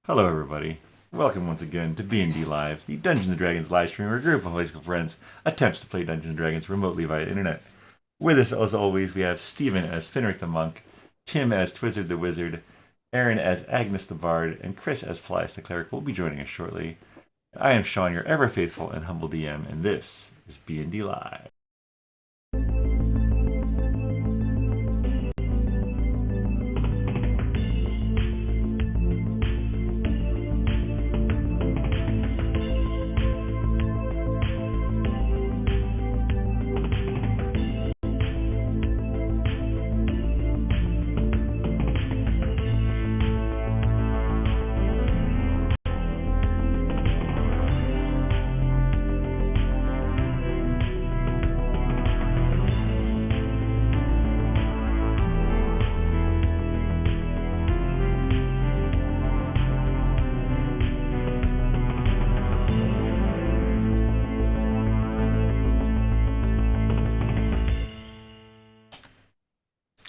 Hello, everybody. Welcome once again to BND Live, the Dungeons & Dragons live stream where a group of high school friends attempts to play Dungeons & Dragons remotely via the internet. With us, as always, we have Steven as Finric the Monk, Tim as Twizzard the Wizard, Erin as Agnes the Bard, and Chris as Paelias the Cleric will be joining us shortly. I am Shawn, your ever faithful and humble DM, and this is BND Live.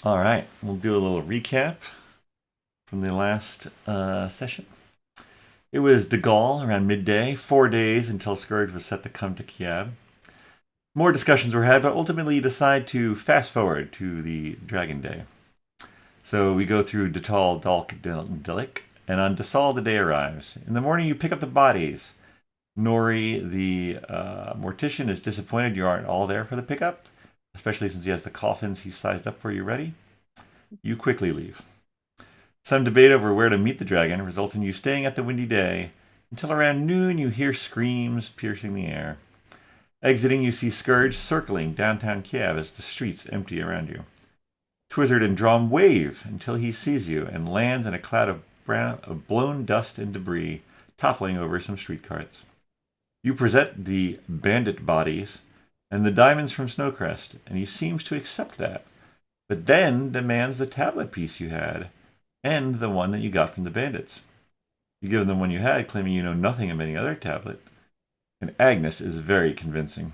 All right, we'll do a little recap from the last session. It was De Gaulle around midday, 4 days until Scourge was set to come to Kiev. More discussions were had, but ultimately you decide to fast forward to the Dragon Day. So we go through Detal Dalk Dilik, and on Desal the day arrives. In the morning you pick up the bodies. Nori, the mortician, is disappointed you aren't all there for the pickup, especially since he has the coffins he's sized up for you ready. You quickly leave. Some debate over where to meet the dragon results in you staying at the Windy Day until around noon you hear screams piercing the air. Exiting, you see Scourge circling downtown Kiev as the streets empty around you. Twizzard and Dromm wave until he sees you and lands in a cloud of blown dust and debris toppling over some street carts. You present the bandit bodies and the diamonds from Snowcrest, and he seems to accept that, but then demands the tablet piece you had and the one that you got from the bandits. You give him the one you had, claiming you know nothing of any other tablet, and Agnes is very convincing.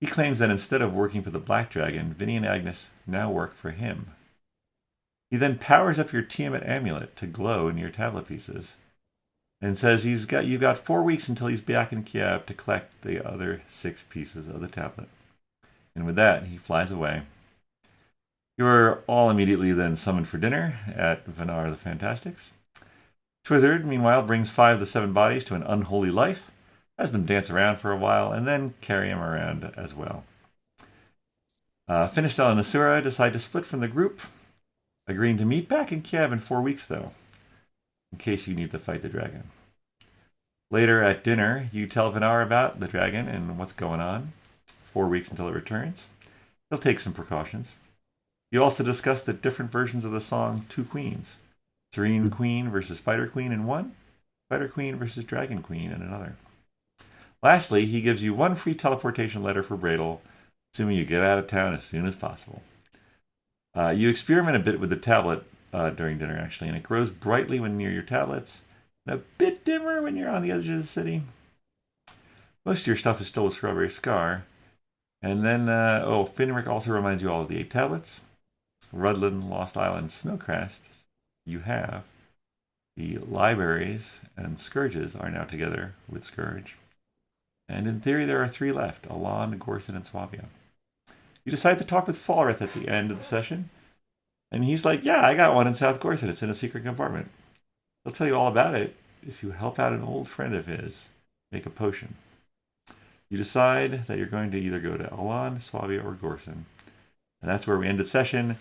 He claims that instead of working for the Black Dragon, Vinny and Agnes now work for him. He then powers up your Tiamat amulet to glow in your tablet pieces, and says you've got 4 weeks until he's back in Kiev to collect the other 6 pieces of the tablet. And with that, he flies away. You're all immediately then summoned for dinner at Vinar the Fantastics. Twizzard, meanwhile, brings 5 of the 7 bodies to an unholy life, has them dance around for a while, and then carry him around as well. Finistel and Nasura decide to split from the group, agreeing to meet back in Kiev in 4 weeks, though, in case you need to fight the dragon. Later at dinner, you tell Vinar about the dragon and what's going on. 4 weeks until it returns. He'll take some precautions. You also discuss the different versions of the song Two Queens. Serene Queen versus Spider Queen in one, Spider Queen versus Dragon Queen in another. Lastly, he gives you 1 free teleportation letter for Bradel, assuming you get out of town as soon as possible. You experiment a bit with the tablet during dinner, actually, and it grows brightly when near your tablets, and a bit dimmer when you're on the edge of the city. Most of your stuff is still with Strawberry Scar. And then, Finric also reminds you all of the 8 tablets. Rudland, Lost Island, Snowcrest, you have. The libraries and Scourges are now together with Scourge. And in theory, there are 3 left, Alon, Gorsin, and Swabia. You decide to talk with Falrith at the end of the session. And he's like, yeah, I got one in South Gorsin. It's in a secret compartment. He'll tell you all about it if you help out an old friend of his make a potion. You decide that you're going to either go to Alon, Swabia, or Gorsin. And that's where we end the session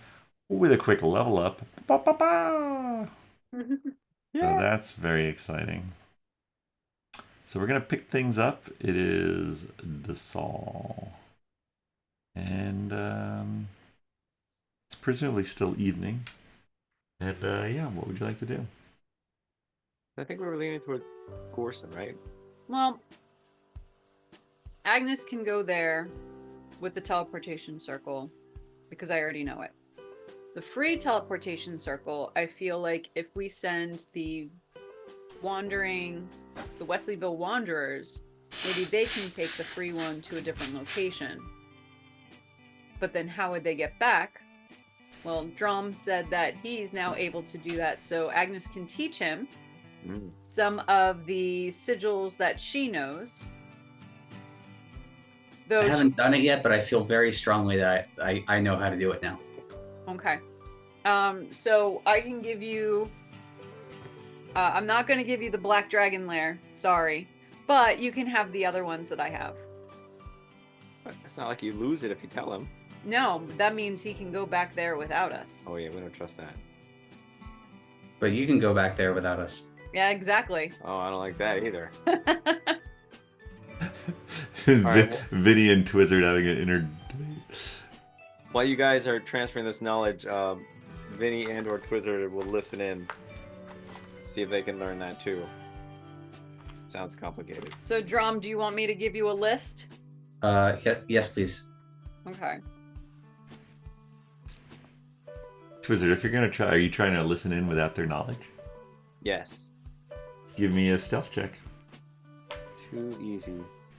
with a quick level up. Ba-ba-ba! Yeah. So that's very exciting. So we're going to pick things up. It is Desal. And it's presumably still evening. And what would you like to do? I think we were leaning toward Gorson, right? Well, Agnes can go there with the teleportation circle because I already know it. The free teleportation circle, I feel like if we send the Wesleyville Wanderers, maybe they can take the free one to a different location. But then how would they get back? Well, Dromm said that he's now able to do that, so Agnes can teach him some of the sigils that she knows. I haven't done it yet, but I feel very strongly that I know how to do it now. Okay. So I can give you... I'm not going to give you the Black Dragon Lair, sorry. But you can have the other ones that I have. But it's not like you lose it if you tell him. No, that means he can go back there without us. Oh yeah, we don't trust that. But you can go back there without us. Yeah, exactly. Oh, I don't like that either. Vinny and Twizzard having an inner debate. While you guys are transferring this knowledge, Vinny and or Twizzard will listen in. See if they can learn that too. Sounds complicated. So, Dromm, do you want me to give you a list? Yes, please. Okay. Twizzard, if you're gonna try, are you trying to listen in without their knowledge? Yes. Give me a stealth check. Too easy.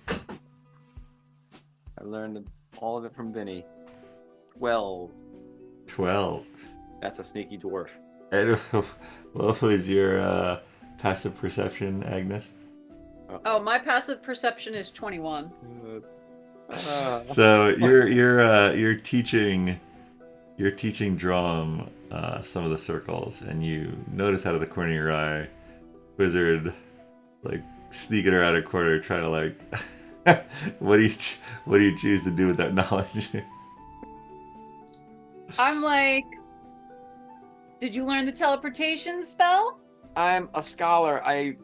I learned all of it from Vinny. 12. 12. That's a sneaky dwarf. And what was your passive perception, Agnes? Oh, my passive perception is 21. So you're teaching Dromm some of the circles, and you notice out of the corner of your eye, Wizard like sneaking around a corner, trying to like, what do you choose to do with that knowledge? I'm like, did you learn the teleportation spell? I'm a scholar. I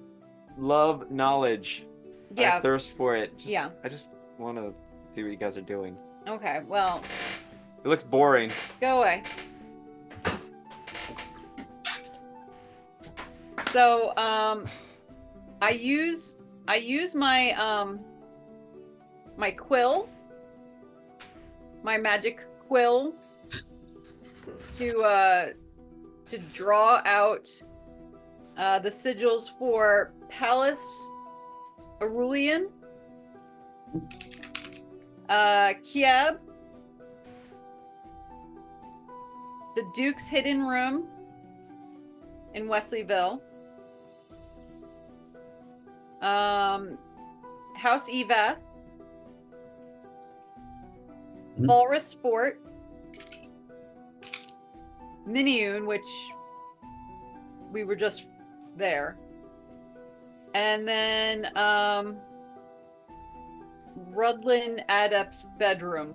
love knowledge. Yeah. I thirst for it. Yeah. I just want to see what you guys are doing. Okay, well, It looks boring. go away. So, I use my my quill, my magic quill, to draw out the sigils for Paelias, Arulian, Kieb, the Duke's Hidden Room in Wesleyville, House Evath, Balrith Sport, Miniune, which we were just there, and then Rudlin Adept's bedroom.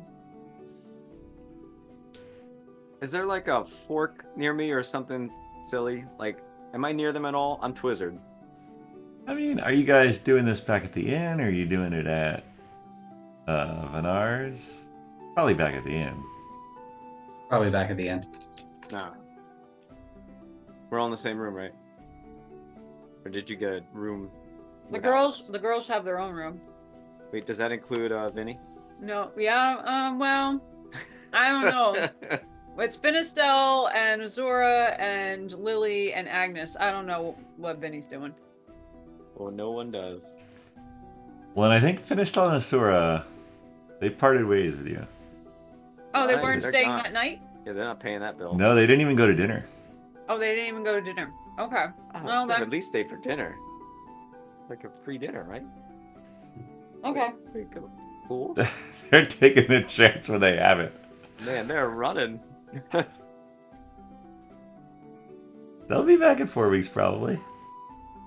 Is there like a fork near me or something silly? Like, am I near them at all? I'm Twizzard. I mean, are you guys doing this back at the inn, or are you doing it at Vanar's? Probably back at the inn. Probably back at the end. Nah. We're all in the same room, right? Or did you get a room? The without us? girls have their own room. Wait, does that include Vinny? No, yeah, well, I don't know. It's Finistel and Azura and Lily and Agnes. I don't know what Vinny's doing. Well, no one does. Well, and I think Finistal and Asura, they parted ways with you. Oh, they Right, weren't they're staying gone. that night? Yeah, they're not paying that bill. No, they didn't even go to dinner. Oh, they didn't even go to dinner. Okay. Oh, Well, they'd then. at least stay for dinner. Like a free dinner, right? Okay. Pretty cool. Cool. They're taking their chance when they have it. Man, they're running. They'll be back in 4 weeks, probably.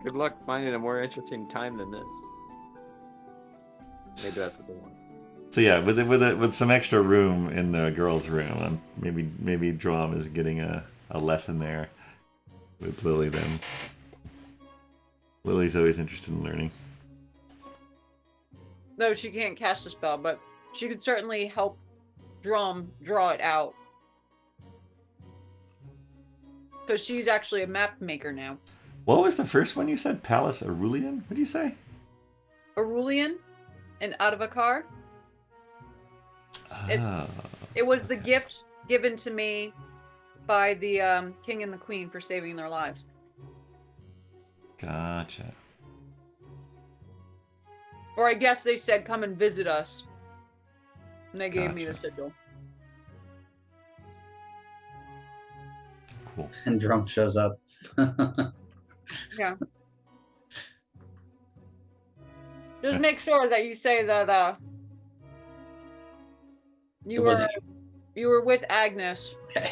Good luck finding a more interesting time than this. Maybe that's what they want. So yeah, with some extra room in the girls' room, maybe Dromm is getting a lesson there with Lily. Then Lily's always interested in learning. No, she can't cast a spell, but she could certainly help Dromm draw it out. Because she's actually a map maker now. What was the first one you said? Palace Arulian? What did you say? Arulian and Adavakar. Oh, It was the gift given to me by the king and the queen for saving their lives. gotcha. Or I guess they said, come and visit us. And they gave me the Gotcha. sigil. Cool. And Dromm shows up. Yeah. Just make sure that you say that you were with Agnes. Okay.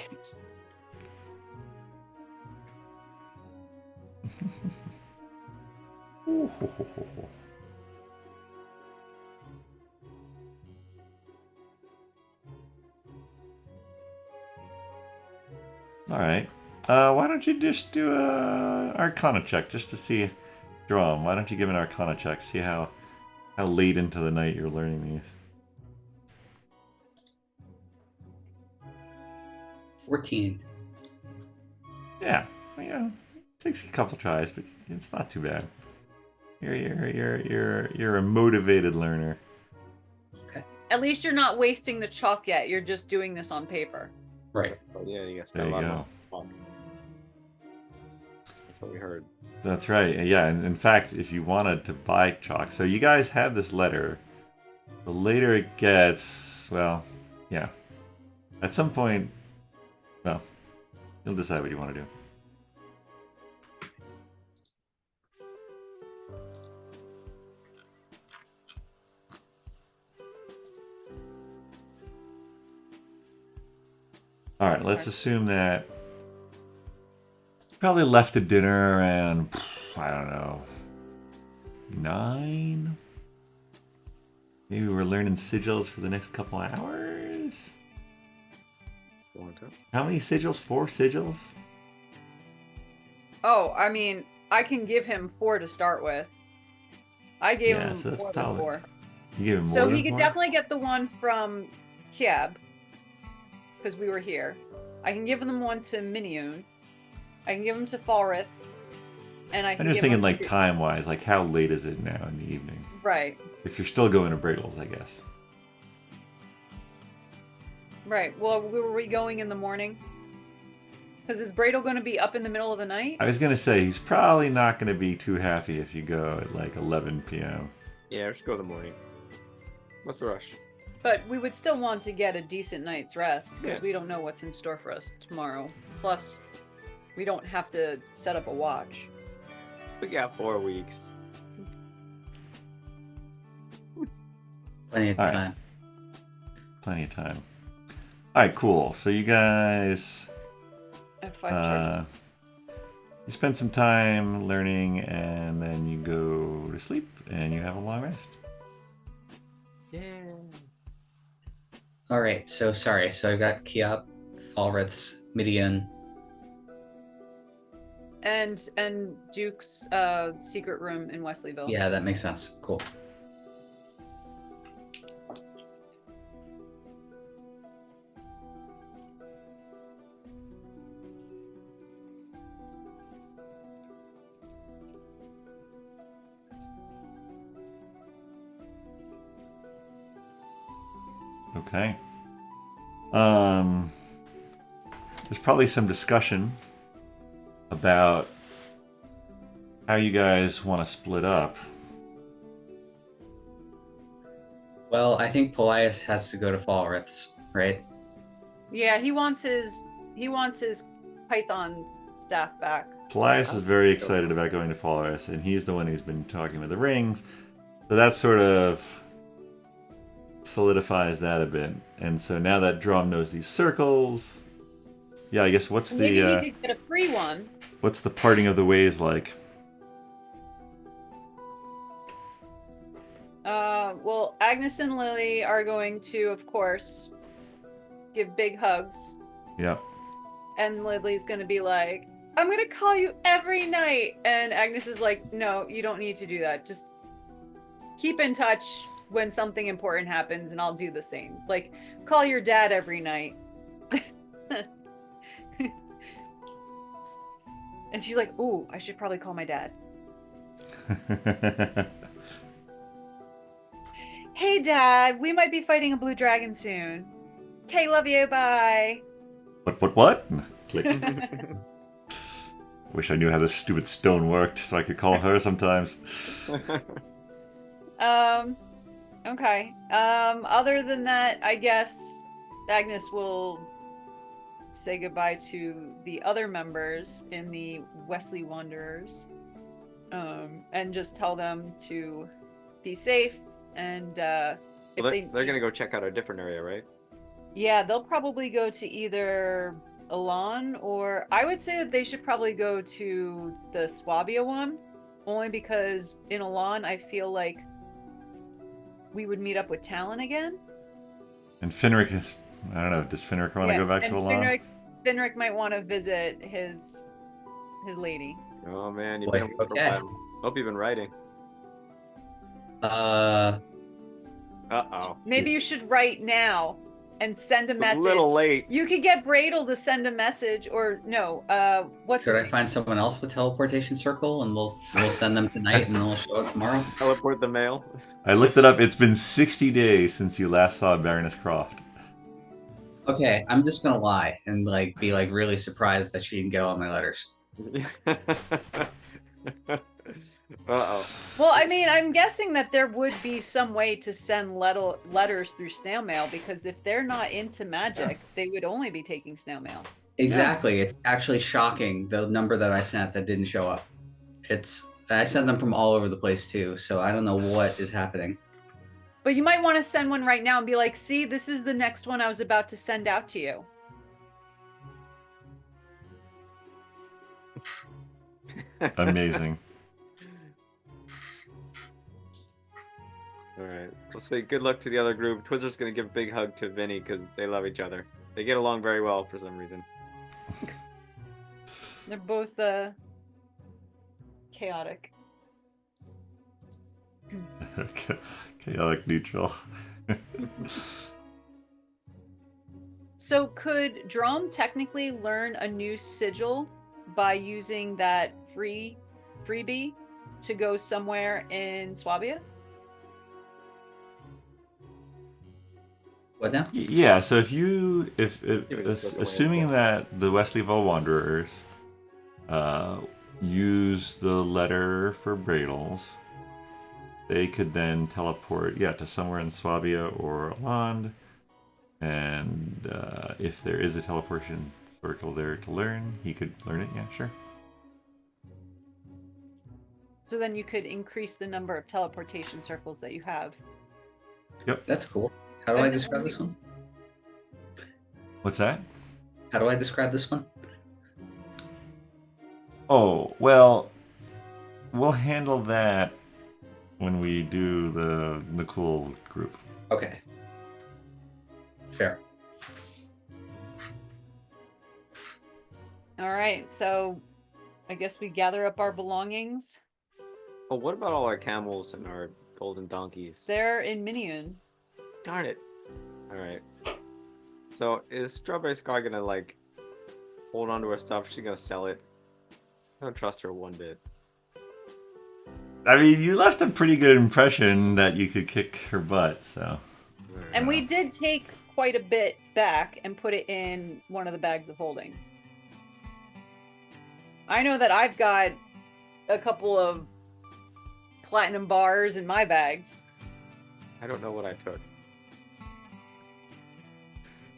All right. Why don't you just do a Arcana check just to see, Dromm? Why don't you give an Arcana check? See how late into the night you're learning these. 14. Yeah. It takes a couple tries, but it's not too bad. You're a motivated learner. At least you're not wasting the chalk yet. You're just doing this on paper. Right. But yeah, you guys There spent a you lot go. of That's what we heard. That's right. Yeah, and in fact, if you wanted to buy chalk, so you guys have this letter. The later it gets, well, yeah. At some point, well, you'll decide what you want to do. All right, let's assume that probably left the dinner around, I don't know, 9? Maybe we're learning sigils for the next couple hours? How many sigils? 4 sigils? Oh, I mean, I can give him 4 to start with. I gave him so that's more than probably- 4. You gave him more So than he could 4? definitely get the one from Kiab, because we were here. I can give them one to Minion. I can give them to Falritz. And I can I'm just give thinking them like to... time-wise, like how late is it now in the evening? Right. If you're still going to Briggles, I guess. Right. Well, were we going in the morning? Because is Bradle going to be up in the middle of the night? I was going to say, he's probably not going to be too happy if you go at like 11 p.m. Yeah, let's go in the morning. What's the rush? But we would still want to get a decent night's rest because Yeah. we don't know what's in store for us tomorrow. Plus, we don't have to set up a watch. We got 4 weeks. Plenty of All right. time. Plenty of time. All right, cool. So you guys, I have 5 charges. you spend some time learning, and then you go to sleep, and you have a long rest. Yeah. All right. So sorry. So I got Kiab, Falritz, Midian. And Duke's secret room in Wesleyville. Yeah, that makes sense. Cool. Okay. There's probably some discussion about how you guys want to split up. Well, I think Paelias has to go to Falritz, right? Yeah, he wants his Python staff back. Paelias is very excited about going to Paelias, and he's the one who's been talking with the rings. So that sort of solidifies that a bit. And so now that Dromm knows these circles, yeah, I guess what's Maybe the he could get a free one. what's the parting of the ways like? Well, Agnes and Lily are going to, of course, give big hugs. Yep. And Lily's going to be like, I'm going to call you every night. And Agnes is like, no, you don't need to do that. Just keep in touch when something important happens and I'll do the same. Like, call your dad every night. And she's like, ooh, I should probably call my dad. Hey, Dad, we might be fighting a blue dragon soon. Okay, love you, bye. What? Click. Wish I knew how this stupid stone worked so I could call her sometimes. Okay. Other than that, I guess Agnes will say goodbye to the other members in the Wesleyville Wanderers. And just tell them to be safe, and if Well, they're gonna go check out a different area, right? Yeah, they'll probably go to either Elan, or I would say that they should probably go to the Swabia one, only because in Elan I feel like we would meet up with Talon again. And Finric is, I don't know, does Finric want to go back to Elan? Finric might want to visit his lady. Oh man, you've Wait, been away for a okay. while. Hope you've been writing. Uh-oh. Maybe you should write now and send a It's message. a little late. You could get Bradle to send a message, or no, what's Could his I name? find someone else with teleportation circle, and we'll send them tonight, and then we'll show it tomorrow? Teleport the mail. I looked it up. It's been 60 days since you last saw Baroness Croft. Okay, I'm just gonna lie and be really surprised that she didn't get all my letters. Uh-oh. Well, I mean, I'm guessing that there would be some way to send letters through snail mail, because if they're not into magic, they would only be taking snail mail. Exactly. It's actually shocking, the number that I sent that didn't show up. I sent them from all over the place too, so I don't know what is happening. But you might want to send one right now and be like, see, this is the next one I was about to send out to you. Amazing. All right. We'll say good luck to the other group. Twizzler's gonna give a big hug to Vinny because they love each other. They get along very well for some reason. They're both chaotic. Chaotic neutral. So could Dromm technically learn a new sigil by using that freebie to go somewhere in Swabia? What now? Yeah, so if assuming away. that the Wesleyville Wanderers use the letter for Bradles, they could then teleport, to somewhere in Swabia or Land, and if there is a teleportation circle there to learn, he could learn it. Yeah, sure. So then you could increase the number of teleportation circles that you have. Yep. That's cool. How do I describe this one? What's that? How do I describe this one? Oh, well, we'll handle that when we do the Nakul group. Okay. Fair. All right, so I guess we gather up our belongings. Oh, what about all our camels and our golden donkeys? They're in Minion. Darn it. All right. So is Strawberry Skye gonna hold on to her stuff? She's gonna sell it. I don't trust her one bit. I mean, you left a pretty good impression that you could kick her butt, so. And we did take quite a bit back and put it in one of the bags of holding. I know that I've got a couple of platinum bars in my bags. I don't know what I took.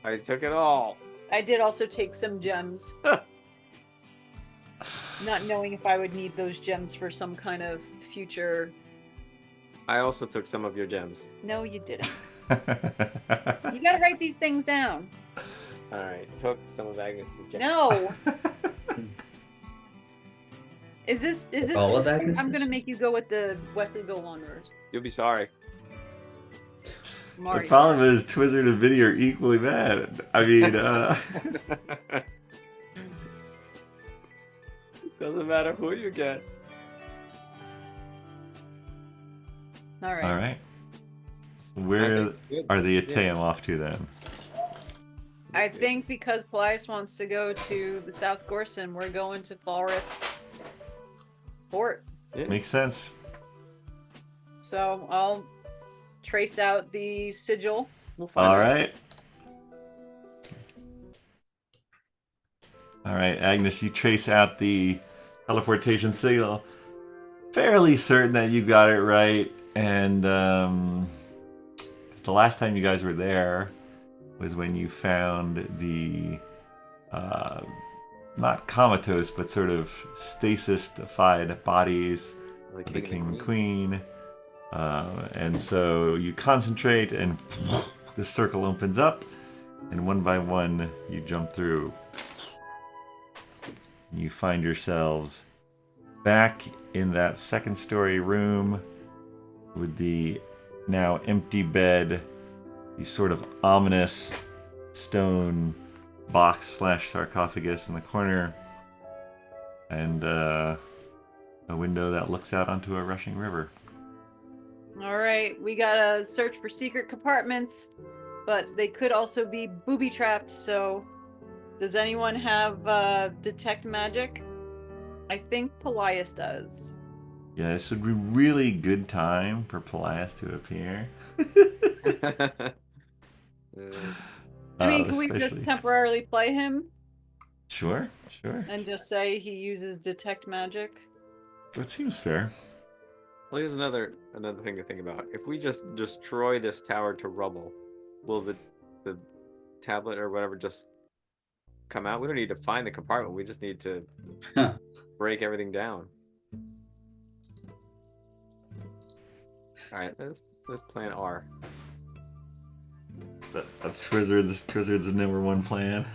I took it all. I did also take some gems. Not knowing if I would need those gems for some kind of future. I also took some of your gems. No, you didn't. You gotta write these things down. All right. Took some of Agnes' gems. No. Is this All of Agnes's? I'm gonna make you go with the Wesleyville Wanderers. You'll be sorry. The problem is Twizzard and Vinny are equally mad. I mean, Doesn't matter who you get. All right. all right. So where Good. are the Ateum off to then? I think because Paelias wants to go to the South Gorsin, we're going to Falrith's fort. Yeah. Makes sense. So I'll trace out the sigil. We'll find All out. right. All right, Agnes, you trace out the teleportation signal. Fairly certain that you got it right. And 'cause the last time you guys were there was when you found the not comatose, but sort of stasis-defied bodies of the king and queen. And so you concentrate, and the circle opens up, and one by one you jump through. You find yourselves back in that second-story room with the now empty bed, the sort of ominous stone box/sarcophagus in the corner, and a window that looks out onto a rushing river. All right, we gotta search for secret compartments, but they could also be booby trapped. So, does anyone have detect magic? I think Paelias does. Yeah, this would be really good time for Paelias to appear. I mean, can we Especially- just temporarily play him Sure. and just say he uses detect magic? That seems fair. Well, here's another thing to think about. If we just destroy this tower to rubble, will the tablet or whatever just come out? We don't need to find the compartment. We just need to break everything down. All right, let's plan R. That's Twizzard's number one plan.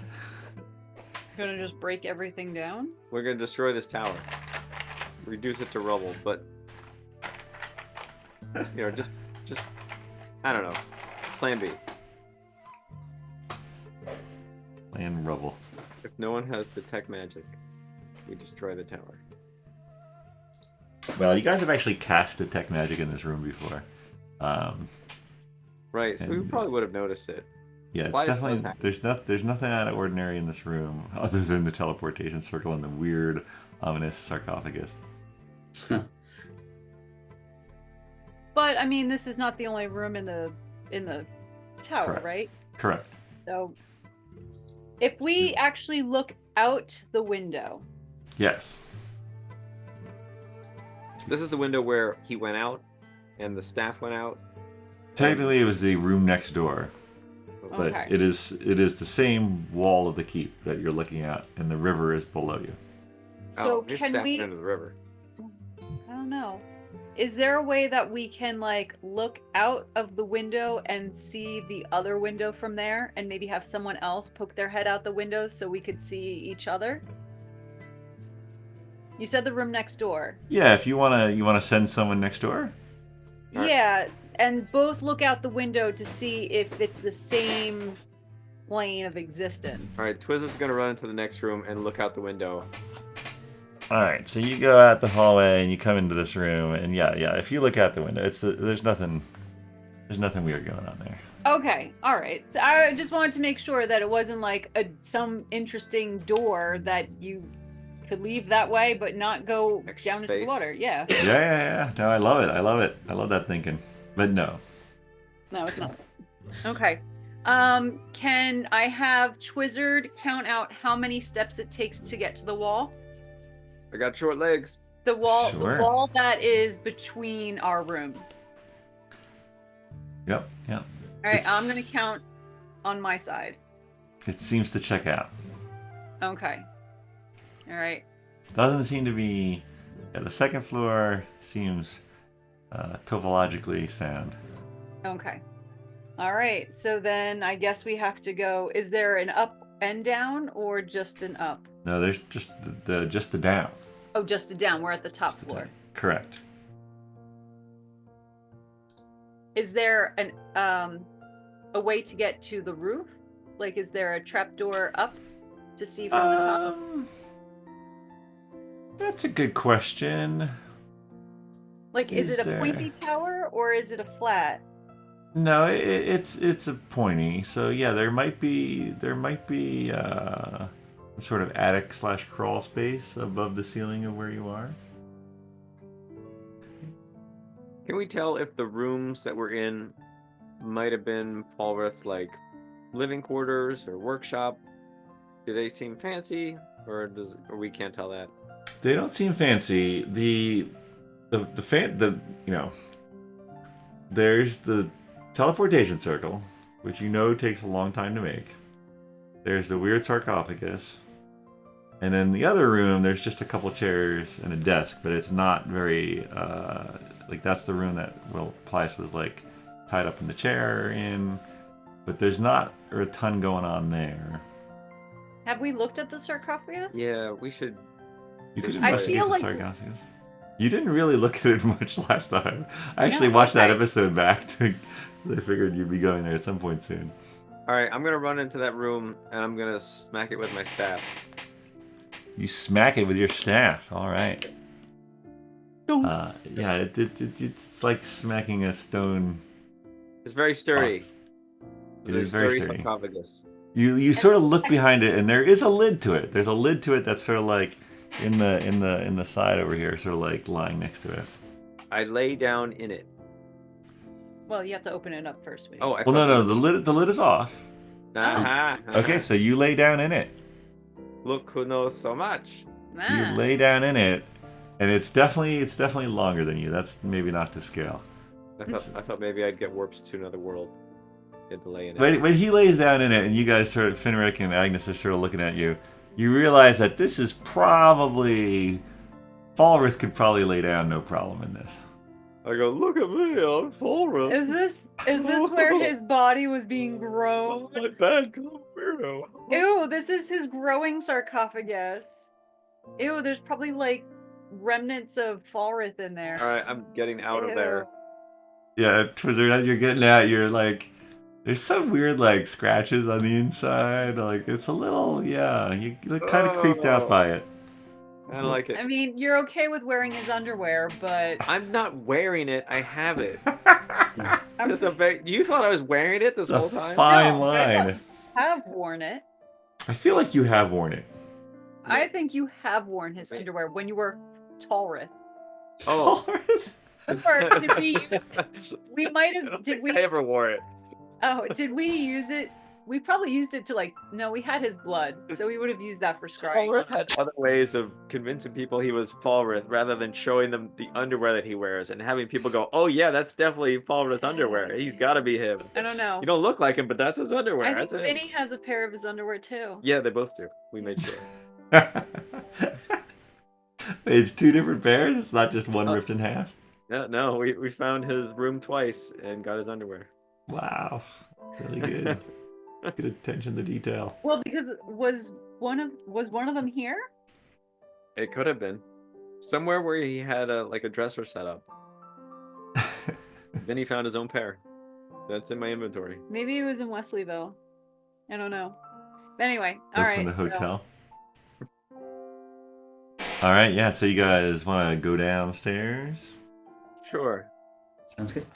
Gonna just break everything down? We're gonna destroy this tower, reduce it to rubble, but just I don't know. Plan B. Plan rubble. If no one has detect magic, we destroy the tower. Well, you guys have actually cast detect magic in this room before. Right, so we And- probably would have noticed it. Yeah, it's Why does definitely that there's nothing out of ordinary in this room other than the teleportation circle and the weird, ominous sarcophagus. But I mean, this is not the only room in the tower, Correct. right? Correct. So, if we actually look out the window, Yes. This is the window where he went out, and the staff went out. Technically, it was the room next door, but Okay. it is the same wall of the keep that you're looking at, and the river is below you. so his can staff we? went into the river. I don't know. Is there a way that we can like look out of the window and see the other window from there, and maybe have someone else poke their head out the window so we could see each other? You said the room next door. Yeah, if you wanna send someone next door. Alright. Yeah, and both look out the window to see if it's the same plane of existence. All right, Twizzler's gonna run into the next room and look out the window. All right, so you go out the hallway and you come into this room, and yeah. If you look out the window, there's nothing weird going on there. Okay, all right. So I just wanted to make sure that it wasn't like some interesting door that you could leave that way, but not go Extra down into the space. water. Yeah. Yeah. No, I love it. I love that thinking. But no. No, it's not. Okay. Can I have Twizzard count out how many steps it takes to get to the wall? I got short legs. The wall Sure. that is between our rooms. Yep. All right, It's- I'm gonna count on my side. It seems to check out. Okay. All right. Doesn't seem to be. Yeah, the second floor seems topologically sound. Okay. All right. So then I guess we have to go. Is there an up and down or just an up? No, there's just the down. Oh, just a down. We're at the top Just the floor. down. Correct. Is there an a way to get to the roof? Like, is there a trapdoor up to see from the top? That's a good question. Like, is is it a there- pointy tower or is it a flat? No, it's a pointy. So yeah, there might be some sort of attic / crawl space above the ceiling of where you are. Can we tell if the rooms that we're in might have been Paulrith's like living quarters or workshop? Do they seem fancy, or we can't tell that? They don't seem fancy. There's the teleportation circle, which takes a long time to make. There's the weird sarcophagus, And in the other room, there's just a couple chairs and a desk, but it's not very like that's the room that Paelias was like tied up in the chair in, but there's not a ton going on there. Have we looked at the sarcophagus? Yeah, we should. You could I investigate feel the like- sarcophagus. You didn't really look at it much last time. I actually No, watched that okay. episode back. I figured you'd be going there at some point soon. All right, I'm gonna run into that room and I'm gonna smack it with my staff. You smack it with your staff. All right. Yeah, it's like smacking a stone. It's very sturdy. box. It's It a is very sturdy. sarcophagus. You sort of look behind it, and there is a lid to it. There's a lid to it that's sort of like in the side over here, sort of like lying next to it. I lay down in it. Well, you have to open it up first. Vinny. Oh, I Well, no, the lid is off. Uh-huh. Okay, so you lay down in it. Look who knows so much. Ah. You lay down in it, and it's definitely longer than you. That's maybe not to scale. I thought maybe I'd get warped to another world. Had to lay in it. When he lays down in it, and you guys sort of, Finric and Agnes are sort of looking at you, you realize that this is probably Falrith could probably lay down no problem in this. I go, look at me, I'm Falrith. Is this where his body was being grown? What's my bad Hero? Ew, this is his growing sarcophagus. Ew, there's probably like remnants of Falrith in there. All right, I'm getting out of there. Yeah, Twizzard, as you're getting out, you're like, there's some weird like scratches on the inside. Like it's a little, yeah, you look kind of creeped out by it. I don't like it. I mean, you're okay with wearing his underwear, but I'm not wearing it. I have it. I'm It's a you thought I was wearing it this It's whole a time? fine No, line. have worn it. I feel like you have worn it. I think you have worn his underwear when you were Talrith. Oh. Or did we use? We might I have. don't Did think we? I ever wore it. Oh, did we use it? We probably used it to like. No, we had his blood, so we would have used that for scrying. Falrith had other ways of convincing people he was Falrith rather than showing them the underwear that he wears and having people go, "Oh yeah, that's definitely Falrith's underwear. He's got to be him." I don't know. You don't look like him, but that's his underwear. I think That's it. Vinny has a pair of his underwear too. Yeah, they both do. We made sure. It's two different pairs. It's not just one Oh. ripped in half. No, we found his room twice and got his underwear. Wow, really good. Good attention to detail. Well, because was one of them here? It could have been somewhere where he had a dresser set up. Then he found his own pair. That's in my inventory. Maybe it was in Wesleyville. I don't know. But anyway, all Or right. from the so- hotel. All right, yeah. So you guys want to go downstairs? Sure. Sounds good.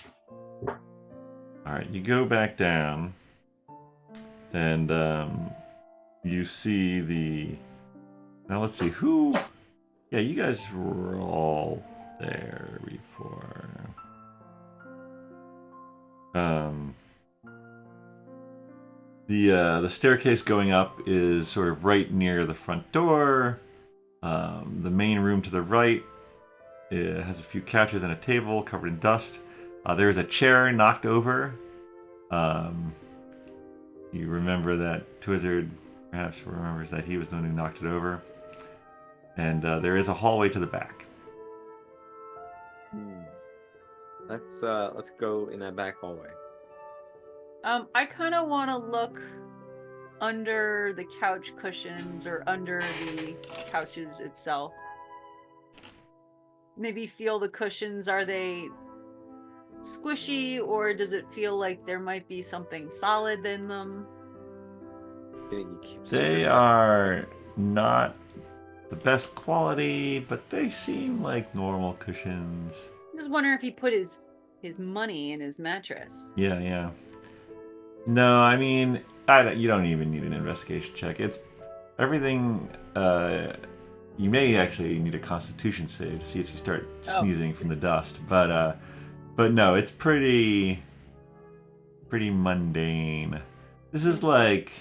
All right, you go back down, and you see the. Now let's see who. Yeah, you guys were all there before. The staircase going up is sort of right near the front door. The main room to the right has a few couches and a table covered in dust. There's a chair knocked over. You remember that Twizzard perhaps remembers that he was the one who knocked it over. And there is a hallway to the back. Let's go in that back hallway. I kind of want to look under the couch cushions or under the couches itself. Maybe feel the cushions. Are they squishy, or does it feel like there might be something solid in them? They are not the best quality, but they seem like normal cushions. I'm just wondering if he put his money in his mattress. Yeah. No, I mean, you don't even need an investigation check. It's everything. You may actually need a Constitution save to see if you start sneezing from the dust, but no, it's pretty mundane. This is like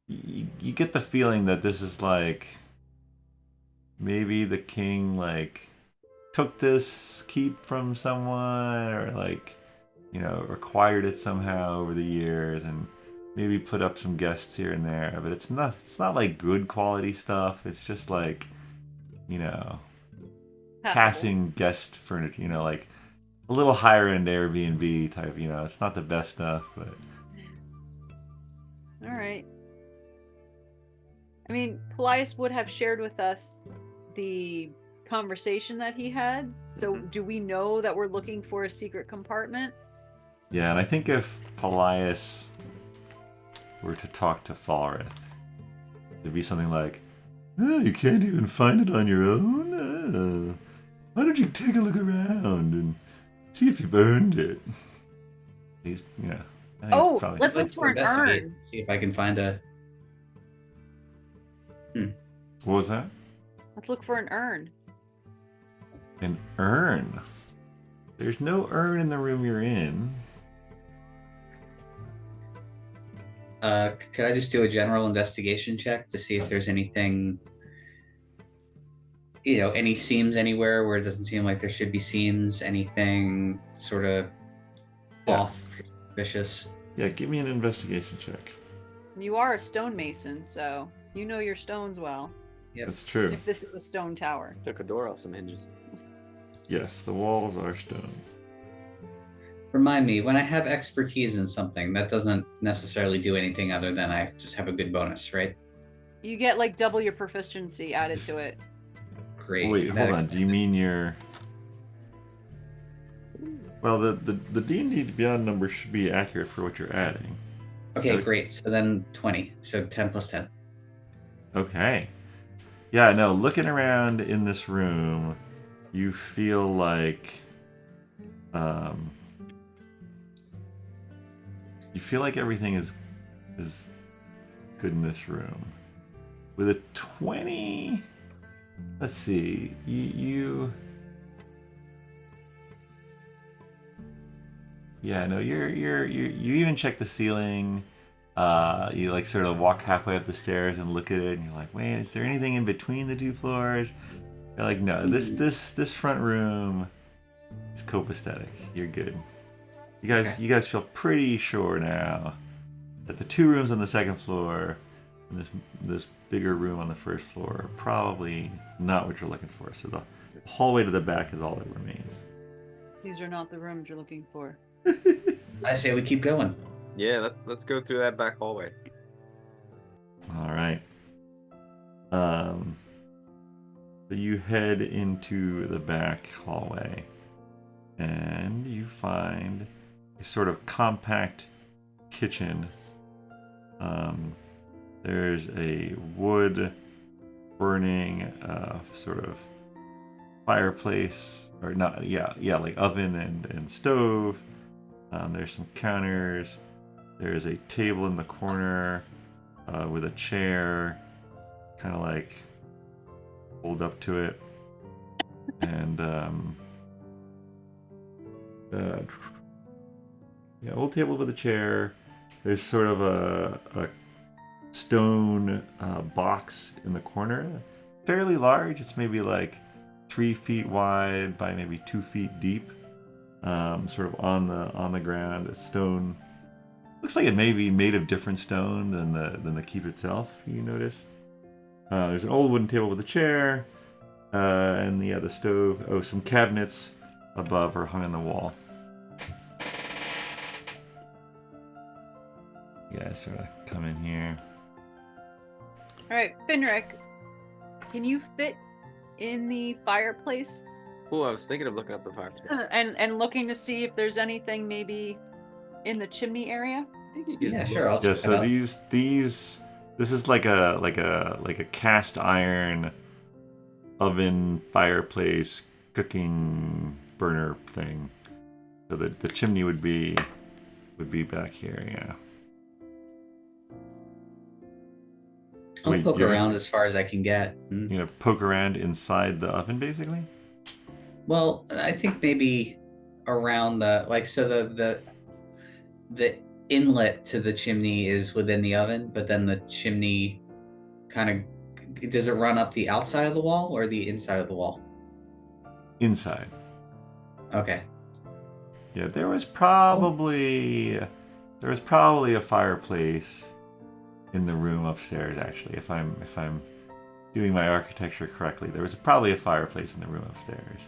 you get the feeling that this is like maybe the king like took this keep from someone or like acquired it somehow over the years, and maybe put up some guests here and there, but it's not like good quality stuff. It's just like, you know, Passable. passing guest furniture, you know, like a little higher end Airbnb type, you know, it's not the best stuff, but All right. I mean, Paelias would have shared with us the conversation that he had. So do we know that we're looking for a secret compartment? yeah, and I think if Paelias were to talk to Falrith, it'd be something like, oh, you can't even find it on your own? Why don't you take a look around and see if you've earned it? He's, yeah. I think it's Oh, probably... let's look for an investigate, urn. see if I can find a. What was that? Let's look for an urn. An urn? There's no urn in the room you're in. Could I just do a general investigation check to see if there's anything, you know, any seams anywhere where it doesn't seem like there should be seams, anything sort of off, suspicious? Yeah, give me an investigation check. You are a stonemason, so you know your stones well. Yep. That's true. If this is a stone tower. Took a door off some hinges. Yes, the walls are stone. Remind me, when I have expertise in something, that doesn't necessarily do anything other than I just have a good bonus, right? You get like double your proficiency added to it. Great. Wait, That hold on. Do you mean your... Well, the D&D Beyond number should be accurate for what you're adding. Okay, great. So then 20. So 10 plus 10. Okay. Yeah, no, looking around in this room, you feel like... you feel like everything is good in this room. With a 20... Let's see. You Yeah, no, you even check the ceiling. You like sort of walk halfway up the stairs and look at it, and you're like, wait, is there anything in between the two floors? You're like, no, this front room is copacetic. You're good. You guys feel pretty sure now that the two rooms on the second floor and this bigger room on the first floor are probably not what you're looking for. So the hallway to the back is all that remains. These are not the rooms you're looking for. I say we keep going. Yeah, let's go through that back hallway. All right. So you head into the back hallway, and you find a sort of compact kitchen. There's a wood burning sort of fireplace, or not? Yeah, like oven and stove. There's some counters. There's a table in the corner with a chair, kind of like pulled up to it, and old table with a chair. There's sort of a stone box in the corner, fairly large. It's maybe like 3 feet wide by maybe 2 feet deep. Sort of on the ground. A stone. Looks like it may be made of different stone than the keep itself. You notice. There's an old wooden table with a chair, and the stove. Oh, some cabinets above are hung on the wall. You guys sort of come in here. All right, Finric, can you fit in the fireplace? Oh, I was thinking of looking up the fireplace. And looking to see if there's anything maybe in the chimney area. Yeah, sure. I'll Yeah. check it So out. this is like a cast iron oven fireplace cooking burner thing. So the chimney would be back here. Yeah. I'll Wait, poke you're- around as far as I can get. You know, poke around inside the oven, basically. Well, I think maybe around the inlet to the chimney is within the oven, but then the chimney kind of, does it run up the outside of the wall or the inside of the wall? Inside. Okay. Yeah, there was probably there was probably a fireplace in the room upstairs. Actually, if I'm doing my architecture correctly, there was probably a fireplace in the room upstairs.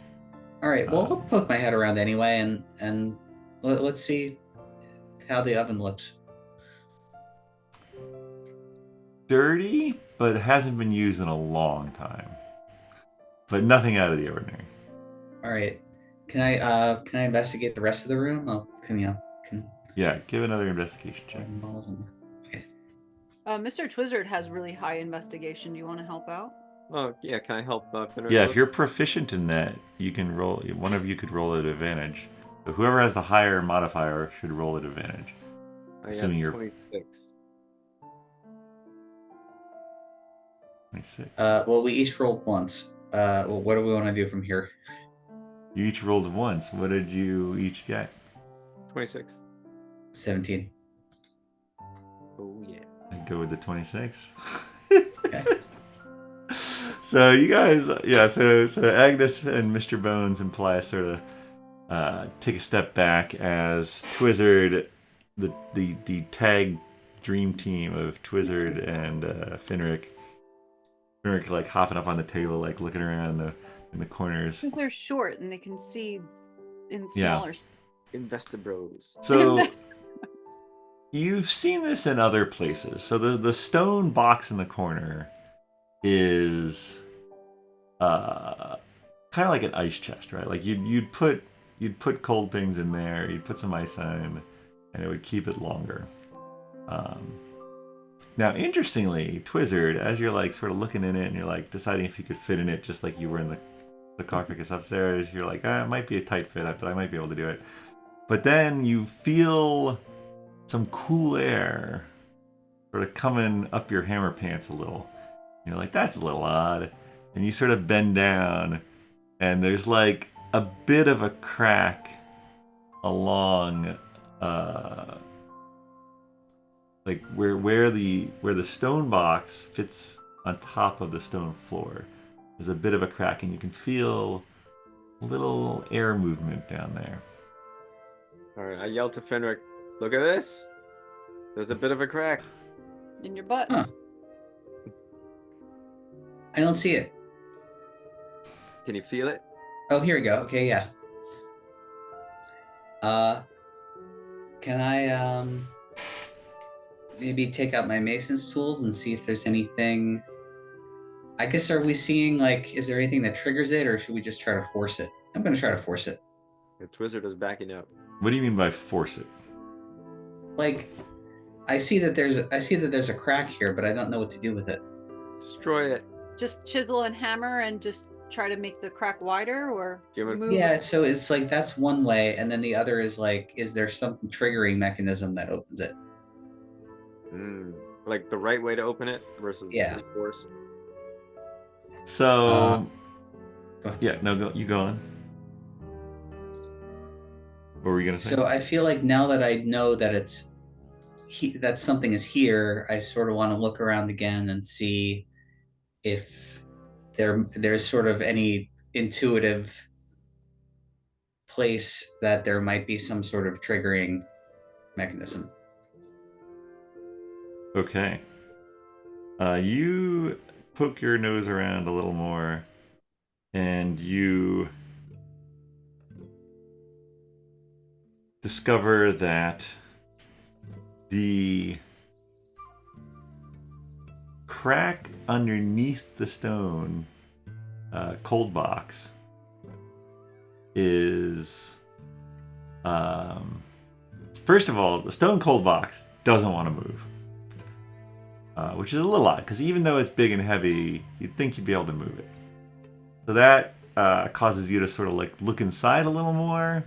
All right. Well, I'll poke my head around anyway, and let's see how the oven looks. Dirty, but it hasn't been used in a long time. But nothing out of the ordinary. All right. Can I investigate the rest of the room? Yeah, give another investigation check. Okay. Mr. Twizzard has really high investigation. Do you want to help out? Oh, yeah, can I help Finric? Yeah, if you're proficient in that, you can roll. One of you could roll at advantage. So whoever has the higher modifier should roll at advantage. I assuming got you're 26. 26. Well, we each rolled once. Well, what do we want to do from here? You each rolled once. What did you each get? 26. 17. Oh, yeah. I'd go with the 26. Okay. So you guys, yeah. So Agnes and Mr. Bones and Paelias sort of take a step back as Twizzard, the tag dream team of Twizzard and Finric like hopping up on the table, like looking around in the corners. Because they're short and they can see in Yeah. smaller. Investor bros. So you've seen this in other places. So the stone box in the corner is kind of like an ice chest, right? Like you'd put cold things in there, you'd put some ice on, and it would keep it longer. Now, interestingly, Twizzard, as you're like sort of looking in it and you're like deciding if you could fit in it just like you were in the sarcophagus upstairs, you're like, it might be a tight fit, but I might be able to do it. But then you feel some cool air sort of coming up your hammer pants a little. You're like, that's a little odd. And you sort of bend down, and there's like a bit of a crack along, like where the stone box fits on top of the stone floor. There's a bit of a crack, and you can feel a little air movement down there. All right, I yelled to Finric, look at this. There's a bit of a crack. In your butt. Huh. I don't see it. Can you feel it? Oh, here we go. Okay, yeah. Can I maybe take out my mason's tools and see if there's anything? I guess, are we seeing, like, is there anything that triggers it, or should we just try to force it? I'm going to try to force it. The Twizzard is backing up. What do you mean by force it? Like, I see that there's a crack here, but I don't know what to do with it. Destroy it. Just chisel and hammer and just try to make the crack wider, or Do you want to move. Yeah, so it's like that's one way, and then the other is like, is there some triggering mechanism that opens it? Like the right way to open it versus Yeah. the force? So, Go ahead. yeah, no, you go on. What were you gonna say? So I feel like now that I know that that something is here, I sort of want to look around again and see if there's sort of any intuitive place that there might be some sort of triggering mechanism. Okay. You poke your nose around a little more, and you discover that the crack underneath the stone cold box is first of all, the stone cold box doesn't want to move, which is a little odd because even though it's big and heavy, you'd think you'd be able to move it. So that causes you to sort of like look inside a little more,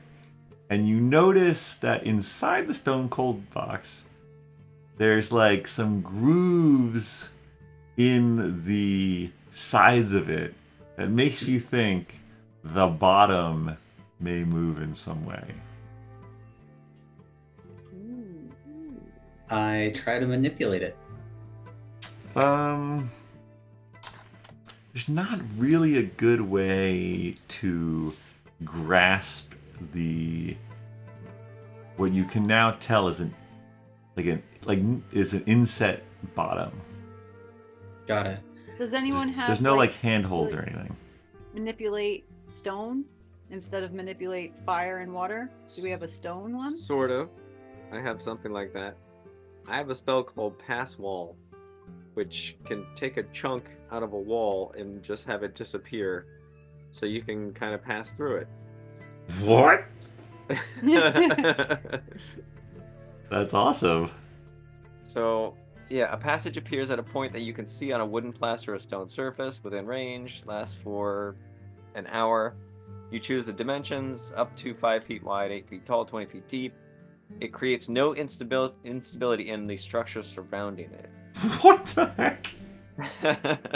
and you notice that inside the stone cold box there's like some grooves in the sides of it that makes you think the bottom may move in some way. I try to manipulate it. There's not really a good way to grasp what you can now tell is an is an inset bottom. Got it. Does anyone have? There's no like handholds or anything. Manipulate stone instead of manipulate fire and water? Do we have a stone one? Sort of. I have something like that. I have a spell called Pass Wall, which can take a chunk out of a wall and just have it disappear, so you can kind of pass through it. What? That's awesome. So, yeah, a passage appears at a point that you can see on a wooden, plaster, or stone surface within range. Lasts for an hour. You choose the dimensions, up to 5 feet wide, 8 feet tall, 20 feet deep. It creates no instability in the structure surrounding it. What the heck?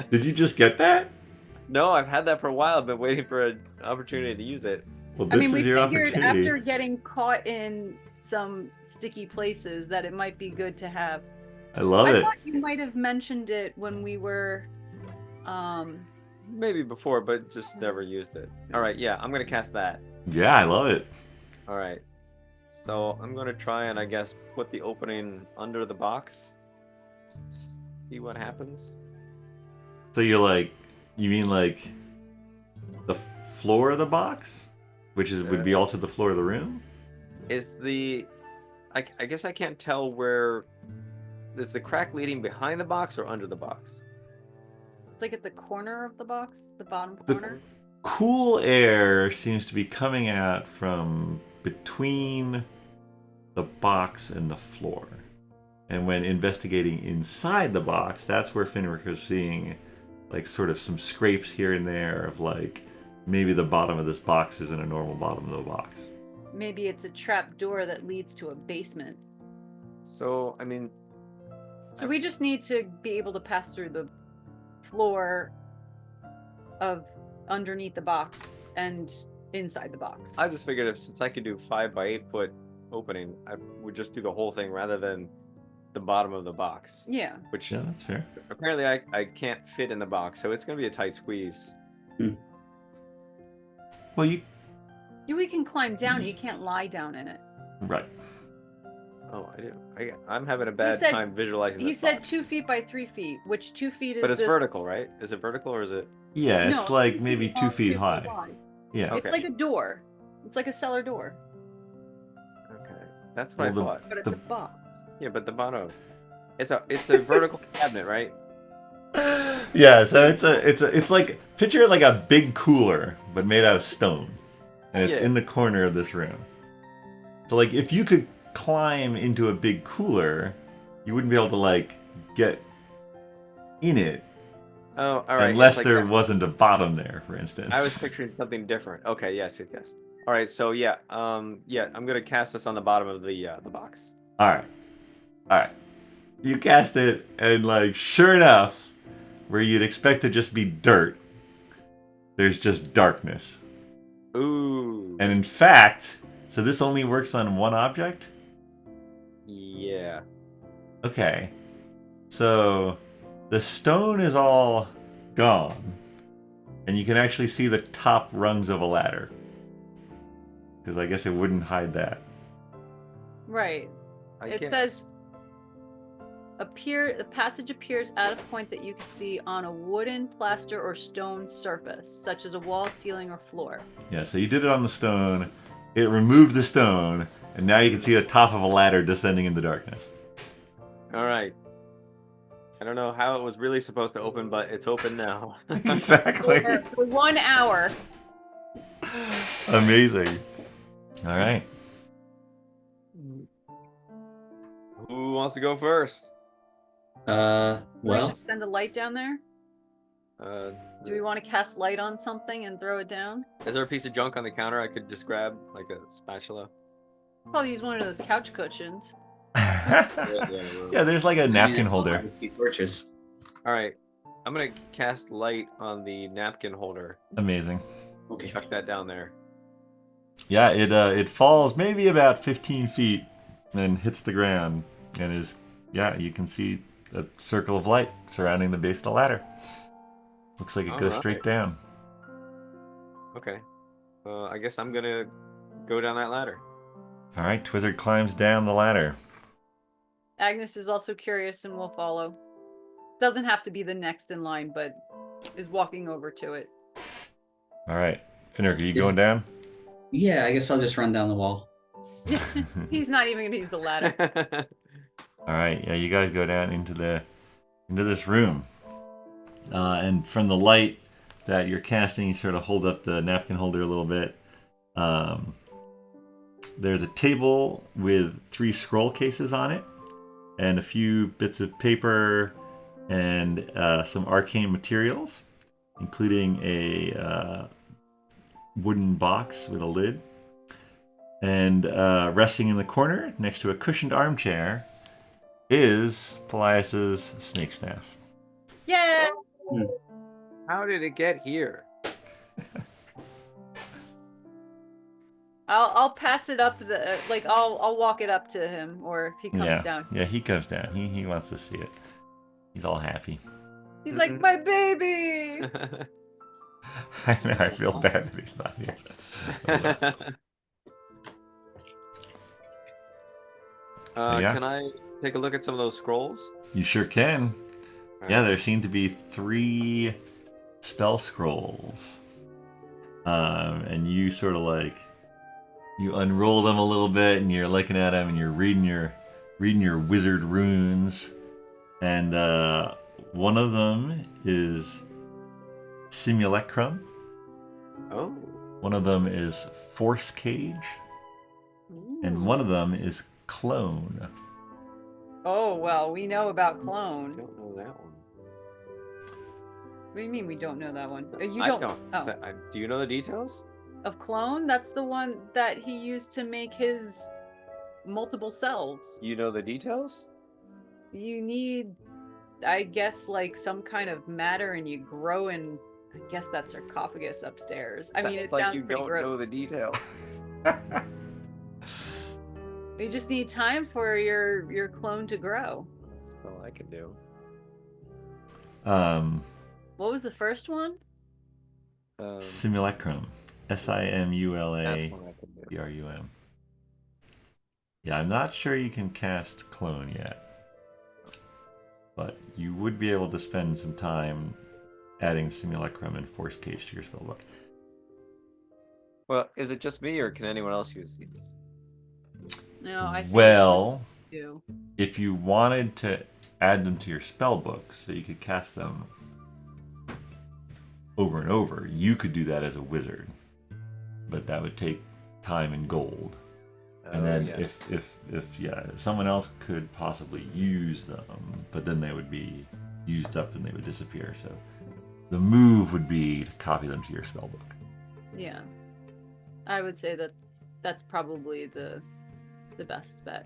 Did you just get that? No, I've had that for a while. I've been waiting for an opportunity to use it. Well, this we is your figured opportunity. after getting caught in some sticky places that it might be good to have. I love it. I thought you might have mentioned it when we were Maybe before, but just never used it. All right, yeah, I'm going to cast that. Yeah, I love it. All right. So I'm going to try and, I guess, put the opening under the box. See what happens. So you mean like the floor of the box? Which would be also the floor of the room? Is the... I guess I can't tell where... Is the crack leading behind the box or under the box? It's like at the corner of the box, the bottom The- corner. Cool air seems to be coming out from between the box and the floor. And when investigating inside the box, that's where Finric is seeing like sort of some scrapes here and there of like maybe the bottom of this box isn't a normal bottom of the box. Maybe it's a trap door that leads to a basement. So, I mean... So we just need to be able to pass through the floor of underneath the box and inside the box. I just figured since I could do 5 by 8 foot opening, I would just do the whole thing rather than the bottom of the box. Yeah. Which Yeah, that's fair. apparently I can't fit in the box, so it's going to be a tight squeeze. Well, We can climb down. You can't lie down in it. right. Oh, I do. I'm having a bad said- time visualizing this He said box. 2 feet by 3 feet, which 2 feet is But it's the... vertical, right? Is it vertical or is it... Yeah, No, it's like 2 maybe feet 2 long, feet 2 high. wide. Yeah. Okay. It's like a door. It's like a cellar door, Okay. That's what Well, I thought. but it's a box. Yeah, but the bottom... It's a vertical cabinet, right? Yeah, so it's like picture it like a big cooler but made out of stone. And it's Yeah. in the corner of this room. So like if you could climb into a big cooler, you wouldn't be able to like get in it Oh, all right. unless like there that. wasn't a bottom there, for instance. I was picturing something different. Okay, yes. All right, so yeah, I'm gonna cast this on the bottom of the box. All right. You cast it, and like sure enough, where you'd expect to just be dirt, there's just darkness. Ooh. And in fact, so this only works on one object? Yeah. Okay. So the stone is all gone. And you can actually see the top rungs of a ladder. Because I guess it wouldn't hide that. Right. It says the passage appears at a point that you can see on a wooden, plaster, or stone surface, such as a wall, ceiling, or floor. Yeah, so you did it on the stone. It removed the stone. And now you can see the top of a ladder descending in the darkness. All right. I don't know how it was really supposed to open, but it's open now. Exactly. For 1 hour. Amazing. All right. Who wants to go first? We Well, should send a light down there. Do we want to cast light on something and throw it down? Is there a piece of junk on the counter I could just grab, like a spatula? Probably use one of those couch cushions. Yeah, there's like a napkin holder. A few torches. All right. I'm gonna cast light on the napkin holder. Amazing. Okay. Chuck that down there. Yeah, it falls maybe about 15 feet and hits the ground and you can see a circle of light surrounding the base of the ladder. Looks like it goes straight down. Okay. I guess I'm gonna go down that ladder. All right, Twizzard climbs down the ladder. Agnes is also curious and will follow. Doesn't have to be the next in line, but is walking over to it. All right. Finric, are you Is- going down? Yeah, I guess I'll just run down the wall. He's not even gonna use the ladder. All right. Yeah, you guys go down into this room. And from the light that you're casting, you sort of hold up the napkin holder a little bit. There's a table with 3 scroll cases on it, and a few bits of paper, and some arcane materials, including a wooden box with a lid. And resting in the corner, next to a cushioned armchair, is Paelias' snake staff. Yeah. How did it get here? I'll pass it up the I'll walk it up to him, or if he comes down. Yeah, he comes down. He wants to see it. He's all happy. He's like, my baby. I know. I feel bad that he's not here. Yeah. Can I take a look at some of those scrolls? You sure can. All Yeah, right. there seem to be 3 spell scrolls. And you sort of like you unroll them a little bit, and you're looking at them, and you're reading your wizard runes. And one of them is simulacrum. Oh. One of them is force cage, and one of them is clone. Oh well, we know about I clone. don't know that one. What do you mean we don't know that one? You I don't. don't. Oh. Do you know the details? Of clone? That's the one that he used to make his multiple selves. You know the details? You need, I guess, like some kind of matter, and you grow in. I guess that sarcophagus upstairs. I mean, it like sounds you pretty don't gross. know the details. You just need time for your clone to grow. That's all I can do. What was the first one? Simulacrum. That's SIMULACRUM. what I can do. Yeah, I'm not sure you can cast clone yet, but you would be able to spend some time adding simulacrum and force cage to your spellbook. Well, is it just me, or can anyone else use these? No, I think Well, you do. if you wanted to add them to your spellbook so you could cast them over and over, you could do that as a wizard, but that would take time and gold. And then yeah. if someone else could possibly use them, but then they would be used up and they would disappear. So the move would be to copy them to your spellbook. Yeah, I would say that that's probably the best bet.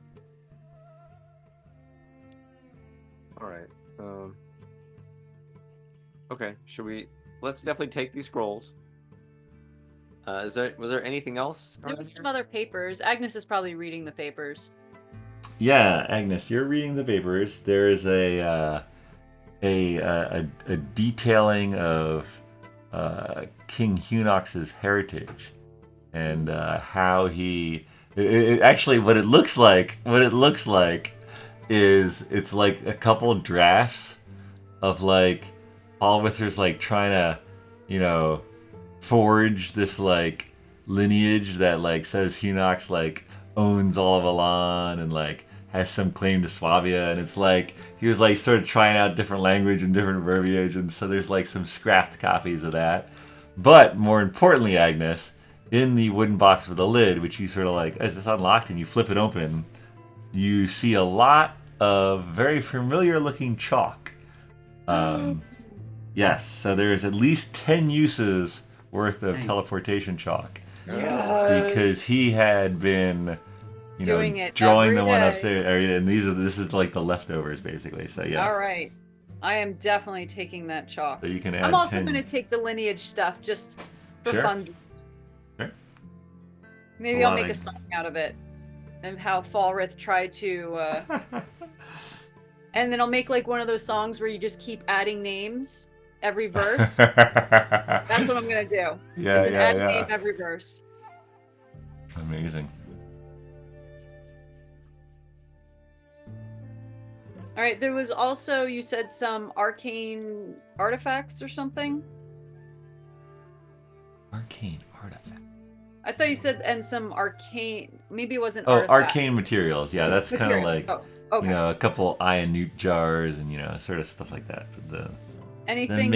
All right. Okay. Let's definitely take these scrolls. Was there anything else? There around was some here? other papers. Agnes is probably reading the papers. Yeah, Agnes, you're reading the papers. There is a detailing of King Hunox's heritage and how he actually what it looks like is it's like a couple drafts of like Allwither's like trying to forge this like lineage that like says Hunox like owns all of Alan and like has some claim to Swabia, and it's like he was like sort of trying out different language and different verbiage, and so there's like some scrapped copies of that. But more importantly, Agnes, in the wooden box with a lid, which you sort of like as it's unlocked and you flip it open, you see a lot of very familiar looking chalk. Yes, so there's at least 10 uses worth of teleportation chalk because he had been Doing it drawing every the one day. upstairs, and this is like the leftovers basically. So yeah, All right, I am definitely taking that chalk. so you can add I'm also 10. going to take the lineage stuff just for Sure. fun. Sure. Maybe I'll Why? make a song out of it, and how Falrith tried to. And then I'll make like one of those songs where you just keep adding names every verse. That's what I'm gonna do. Yeah, It's an add yeah. name every verse. Amazing. All right. There was also, you said, some arcane artifacts or something. Arcane artifact. I thought you said, and some arcane. Maybe it wasn't. Oh, artifact. arcane materials. Yeah, that's kind of like Okay. a couple iron newt jars and sort of stuff like that. But Anything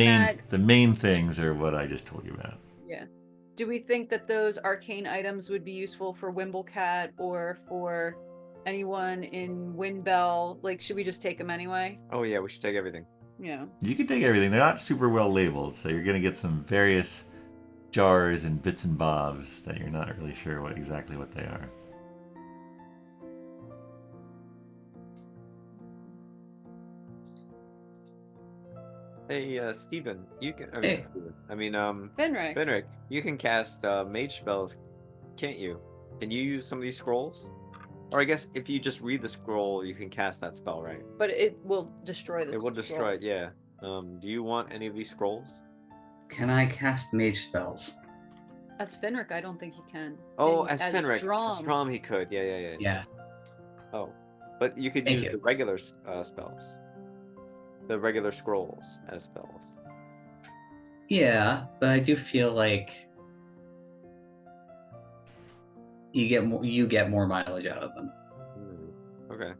the main things are what I just told you about. Yeah. Do we think that those arcane items would be useful for Wimblecat or for anyone in Windbell? Like, should we just take them anyway? Oh yeah, we should take everything. Yeah. You can take everything. They're not super well labeled, so you're gonna get some various jars and bits and bobs that you're not really sure exactly what they are. Hey, Steven, you can. Hey. Finric. Finric, you can cast mage spells, can't you? Can you use some of these scrolls? Or I guess if you just read the scroll, you can cast that spell, right? But it will destroy the It will destroy it, yeah. Do you want any of these scrolls? Can I cast mage spells? As Finric, I don't think he can. Oh, And as Finric. Dromm. As Dromm, he could. Yeah. Yeah. Oh, but you could Thank use you. the regular spells. The regular scrolls as spells. Yeah, but I do feel like you get more mileage out of them. Okay.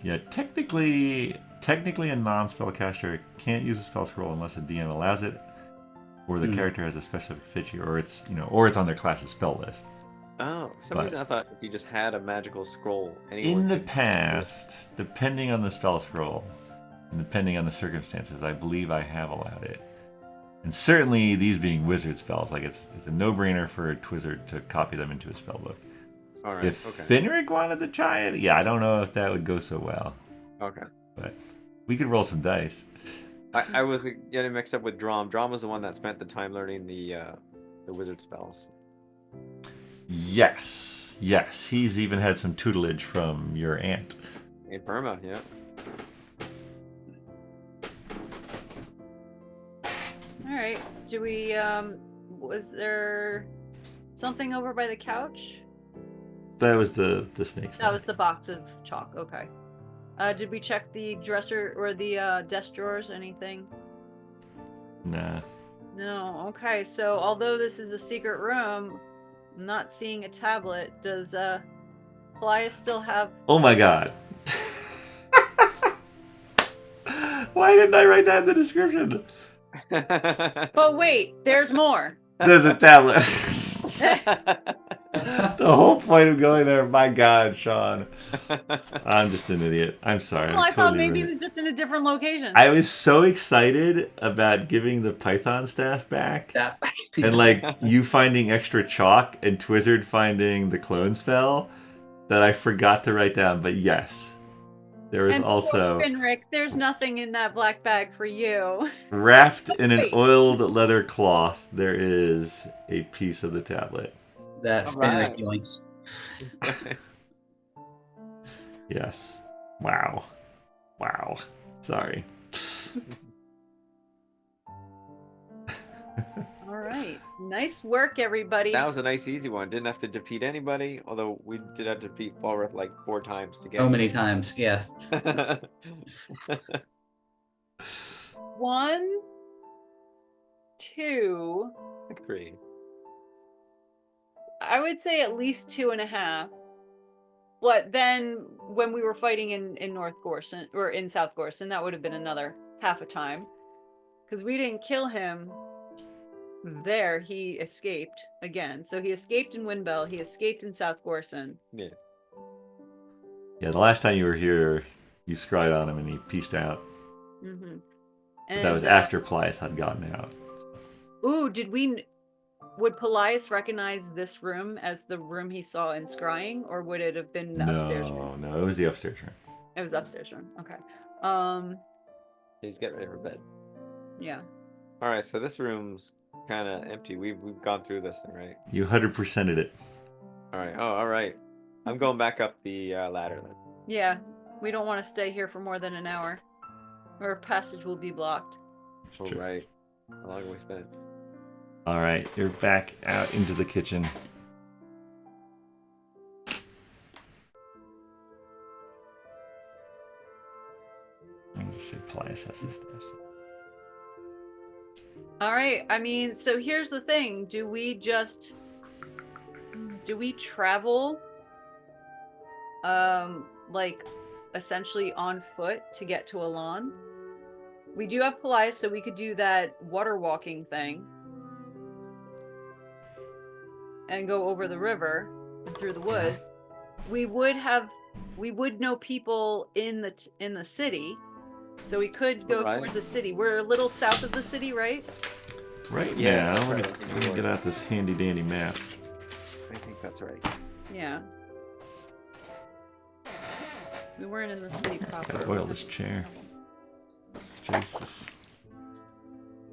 Yeah, technically a non-spellcaster can't use a spell scroll unless a DM allows it, or the character has a specific feature, or it's on their class's spell list. Oh, for some reason I thought if you just had a magical scroll, In the past, depending on the spell scroll and depending on the circumstances, I believe I have allowed it. And certainly these being wizard spells, like it's a no-brainer for a wizard to copy them into a spell book. All right. If Okay. Finric wanted to try it, yeah, I don't know if that would go so well. Okay. But we could roll some dice. I was getting mixed up with Dromm. Dromm was the one that spent the time learning the wizard spells. Yes. He's even had some tutelage from your aunt. In Burma, yeah. All right. Do we? Was there something over by the couch? That was the snake That stuff. was the box of chalk. Okay. Did we check the dresser or the desk drawers? Anything? Nah. No. Okay. So although this is a secret room, I'm not seeing a tablet. Does Paelias still have? Oh my god. Why didn't I write that in the description? But wait, there's more. There's a tablet. The whole point of going there, my god, Shawn. I'm just an idiot. I'm sorry. Well, I thought totally maybe ruined it was just in a different location. I was so excited about giving the Python staff back. And like you finding extra chalk and Twizzard finding the clone spell that I forgot to write down. But yes, there was and also poor Finric, there's nothing in that black bag for you. wrapped in an Wait. oiled leather cloth. There is a piece of the tablet. That All Finric right. yoinks. Yes. Wow. Sorry. All right. Nice work, everybody. That was a nice, easy one. Didn't have to defeat anybody, although we did have to defeat Falrith like 4 times to get So many times, yeah. 1, 2. 3. I would say at least 2.5. But then when we were fighting in North Gorsin or in South Gorsin, that would have been another half a time. Because we didn't kill him there, he escaped again. So he escaped in Windbell, he escaped in South Gorsin. Yeah. Yeah, the last time you were here, you scryed on him and he pieced out. Mm-hmm. But that was after Paelias had gotten out. Ooh, would Paelias recognize this room as the room he saw in scrying, or would it have been the upstairs room? No, it was the upstairs room. It was upstairs room. Okay. He's getting ready for bed. Yeah. All right, so this room's kind of empty. We've gone through this thing, right? You 100%ed it. All right. Oh, all right. I'm going back up the ladder then. Yeah. We don't want to stay here for more than an hour, or passage will be blocked. It's All true. right. How long have we spent? All right, you're back out into the kitchen. say Paelias has this stuff. So. All right. I mean, so here's the thing. Do we travel like essentially on foot to get to Elan? We do have Paelias, so we could do that water walking thing and go over the river and through the woods. We would know people in the city, so we could go towards the city. We're a little south of the city, right? Right Yeah, now, that's we're gonna get out this handy dandy map. I think that's right. Yeah. We weren't in the city proper. Gotta oil this chair. Jesus.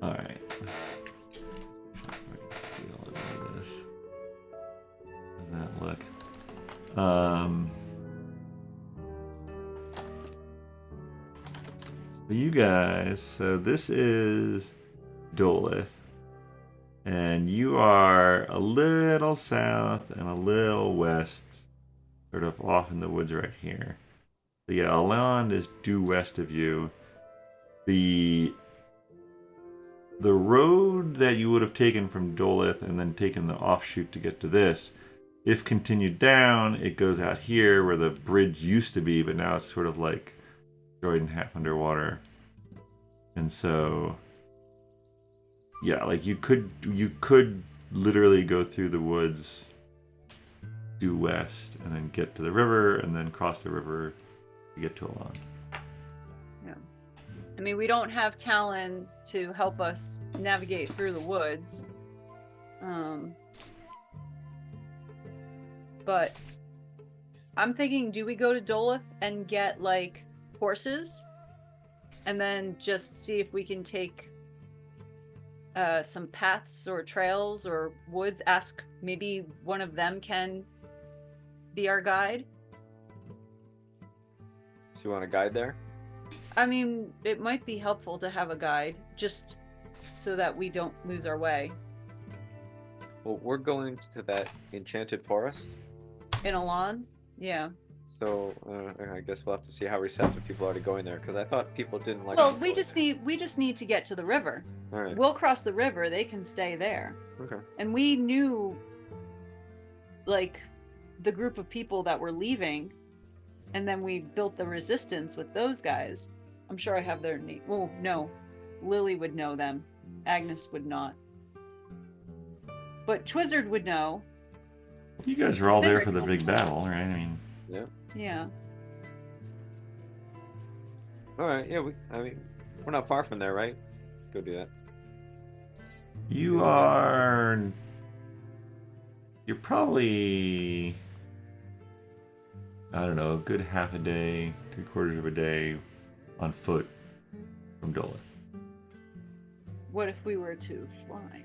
Alright. Steal a bit of this. How's that look? So you guys, so this is Dolith. And you are a little south and a little west, sort of off in the woods right here. So yeah, Elan is due west of you. The road that you would have taken from Dolith and then taken the offshoot to get to this, if continued down, it goes out here where the bridge used to be, but now it's sort of like destroyed and half underwater. And so, yeah, like you could literally go through the woods due west and then get to the river and then cross the river to get to Elan. Yeah. I mean, we don't have Talon to help us navigate through the woods. But I'm thinking, do we go to Dolith and get like horses and then just see if we can take some paths or trails or woods? Ask maybe one of them can be our guide. So you want a guide there? I mean, it might be helpful to have a guide just so that we don't lose our way. Well, we're going to that enchanted forest. In Elan? Yeah. So I guess we'll have to see how receptive people are to going there, because I thought people didn't like. Well, we just need to get to the river. All right. We'll cross the river. They can stay there. Okay. And we knew, like, the group of people that were leaving, and then we built the resistance with those guys. I'm sure I have their name. Oh no, Lily would know them. Agnes would not. But Twizzard would know. You guys were all there Finric for the big battle, right? I mean, Yeah. Yeah. All right. Yeah. We're not far from there, right? Go do that. you're probably, I don't know, a good half a day, 3/4 of a day on foot from Dolith. What if we were to fly?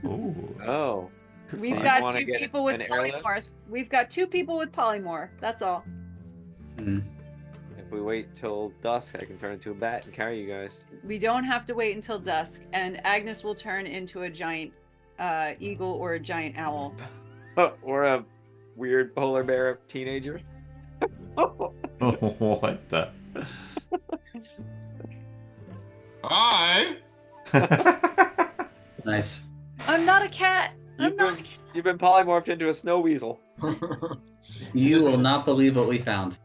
Oh. Oh. We've You got wanna 2 get people with an airlift? polymorphs. We've got 2 people with polymorph. That's all. If we wait till dusk, I can turn into a bat and carry you guys. We don't have to wait until dusk, and Agnes will turn into a giant eagle or a giant owl. Or a weird polar bear teenager. What the? Hi. Nice. I'm not a cat. You've been polymorphed into a snow weasel. You will not believe what we found.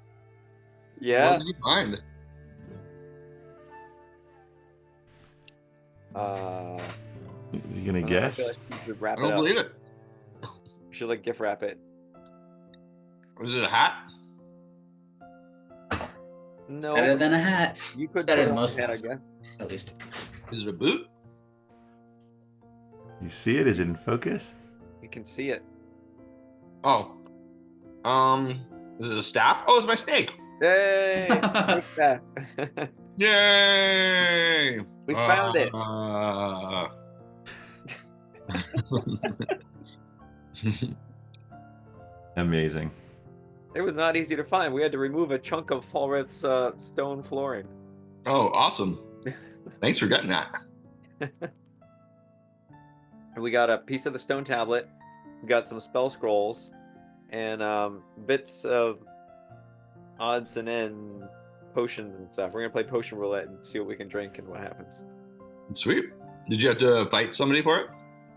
Yeah. What did you find? Is he gonna guess? I feel like you should wrap I it don't up. believe it. You should like gift wrap it. Was it a hat? No. Better than a hat. You could better put it than on most your head, I hats. guess. At least. Is it a boot? You see it? Is it in focus? You can see it. Oh. Is it a staff? Oh, it's my snake. Hey! Take that. Yay! We found it. Amazing. It was not easy to find. We had to remove a chunk of Falrith's stone flooring. Oh, awesome. Thanks for getting that. And we got a piece of the stone tablet. We got some spell scrolls and bits of odds and ends potions and stuff. We're gonna play potion roulette and see what we can drink and what happens. Sweet. Did you have to fight somebody for it?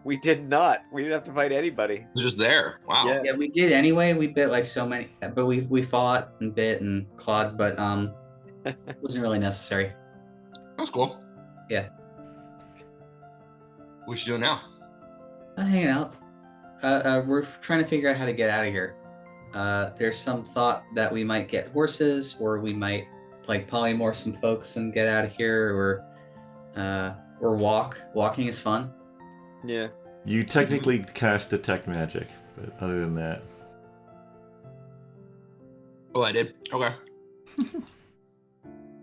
We did not. We didn't have to fight anybody. It was just there. Wow. Yeah. Yeah, we did anyway. We bit like so many, but we fought and bit and clawed, but it wasn't really necessary. That's cool. Yeah. What you doing now? Hanging out. We're trying to figure out how to get out of here. There's some thought that we might get horses, or we might like polymorph some folks and get out of here, or walk. Walking is fun. Yeah. You technically cast detect magic, but other than that, Oh, I did. Okay.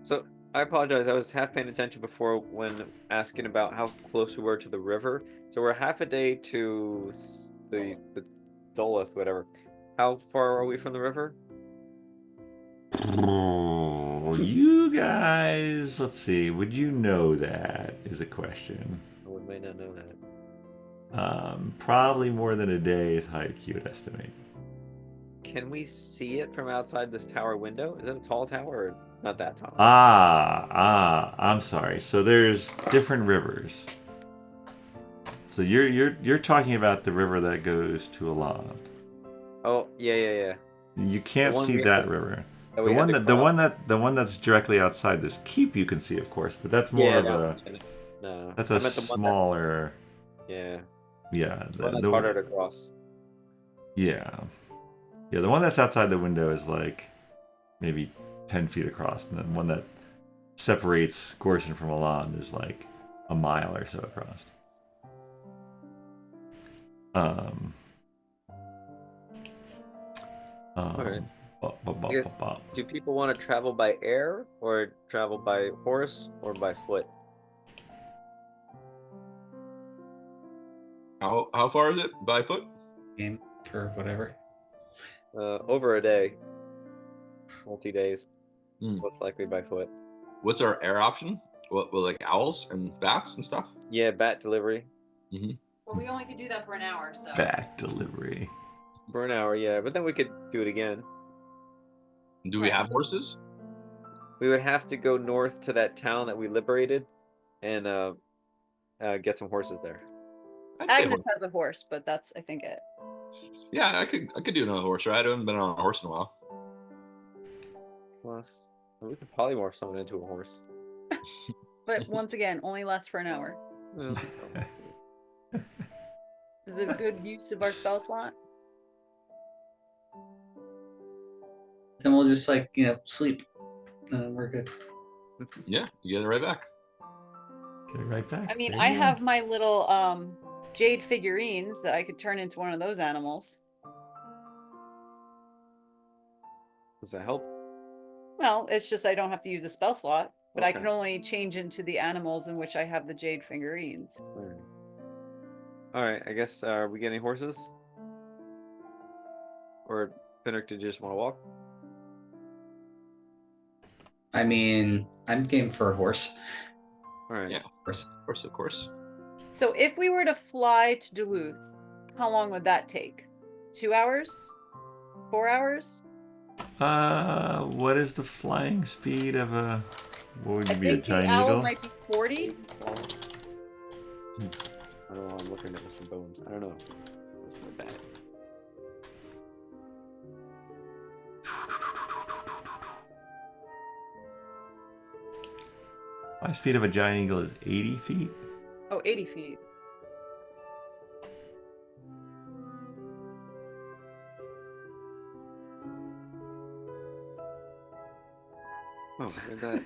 So I apologize. I was half paying attention before when asking about how close we were to the river. So we're half a day to the Dolith, whatever. How far are we from the river? you guys, let's see. Would you know that? Is a question. We may not know that. Probably more than a day's hike, you would estimate. Can we see it from outside this tower window? Is it a tall tower or not that tall? I'm sorry. So there's different rivers. So you're talking about the river that goes to Alon. Oh, yeah. You can't The one see we that had- river. That The we had one to that the cross? one that the one that's directly outside this keep you can see, of course, but that's more Yeah, of that a one. No. that's I a meant the one smaller yeah. yeah. The one that's harder to cross. Yeah. Yeah, the one that's outside the window is like maybe 10 feet across, and then one that separates Gorsin from Alon is like a mile or so across. Alright. Bop. Yes. Do people want to travel by air or travel by horse or by foot? How far is it by foot? Game for whatever. Over a day. Multi-days. Hmm. Most likely by foot. What's our air option? What, like owls and bats and stuff? Yeah, bat delivery. Well, we only could do that for an hour, so. Back delivery. For an hour, yeah. But then we could do it again. Do we have horses? We would have to go north to that town that we liberated and get some horses there. I'd say Agnes has a horse, but that's, I think, it. yeah, I could do another horse ride. I haven't been on a horse in a while. Plus, we could polymorph someone into a horse. But once again, only lasts for an hour. Well, Is it a good use of our spell slot? Then we'll just sleep, and then we're good. Yeah, you get it right back. Get it right back. I mean, There I you go. have my little jade figurines that I could turn into one of those animals. does that help? Well, it's just I don't have to use a spell slot, but I Okay. can only change into the animals in which I have the jade figurines. All right. I guess are we getting horses? Or Finric, did you just want to walk? I mean, I'm game for a horse. All right. Yeah. Of course. So if we were to fly to Duluth, how long would that take? 2 hours? 4 hours? What is the flying speed of a? What would I you be, a think the giant owl eagle? might be 40. I don't know. I'm looking at some bones. I don't know. That's my bad. My speed of a giant eagle is 80 feet. Oh, 80 feet. Oh, where'd that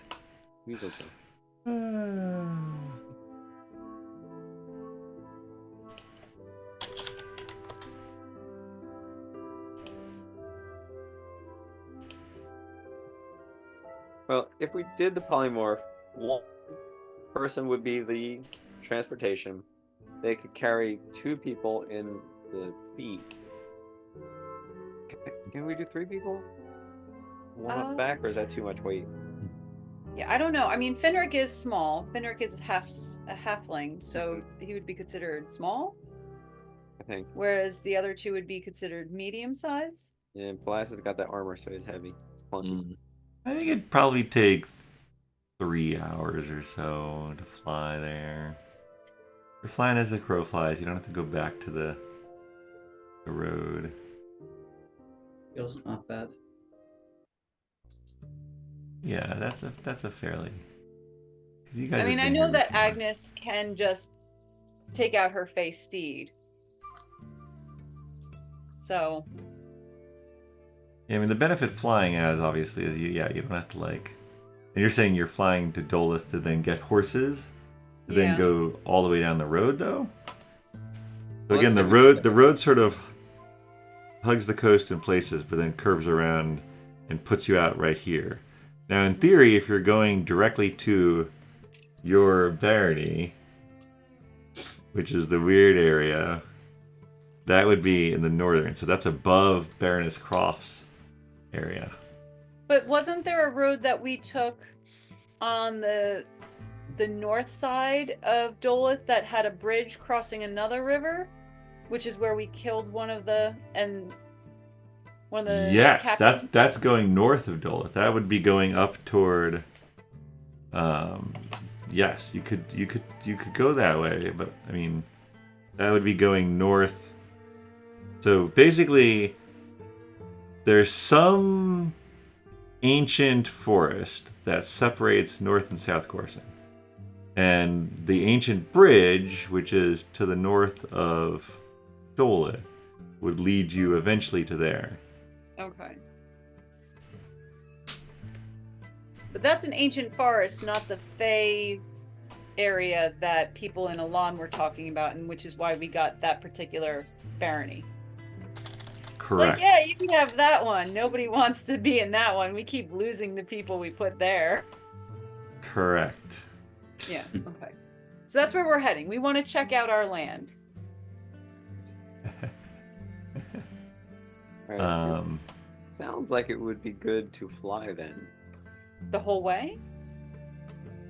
weasel go? Well, if we did the polymorph, one person would be the transportation. They could carry 2 people in the feet. Can we do 3 people? One up back, or is that too much weight? Yeah, I don't know. I mean, Finric is small. Finric is a halfling, so he would be considered small, I think. whereas the other 2 would be considered medium size. And Paelias has got that armor, so he's heavy. It's clunky. I think it'd probably take 3 hours or so to fly there. You're flying as the crow flies. You don't have to go back to the road. Feels not bad. Yeah, that's a fairly. 'Cause you guys I mean, have I been know here that before. Agnes can just take out her face steed. So, Yeah, I mean the benefit flying has obviously is you don't have to like. And you're saying you're flying to Dolith to then get horses, to then yeah. go all the way down the road though. So Well, again, let's the road sort of hugs the coast in places, but then curves around and puts you out right here. Now, in theory, if you're going directly to your barony, which is the weird area, that would be in the northern. So that's above Baroness Croft's area. But wasn't there a road that we took on the north side of Dolith that had a bridge crossing another river, which is where we killed one of the Yes, captains? that's going north of Dolith. That would be going up toward. Yes, you could go that way, but I mean, that would be going north. So basically, there's some ancient forest that separates North and South Gorsin. And the ancient bridge, which is to the north of Dolith, would lead you eventually to there. Okay. But that's an ancient forest, not the Fey area that people in Elan were talking about, and which is why we got that particular barony. Correct. Like, yeah, you can have that one. Nobody wants to be in that one. We keep losing the people we put there. Correct. Yeah, okay. So that's where we're heading. We want to check out our land. Alright, sounds like it would be good to fly then. The whole way?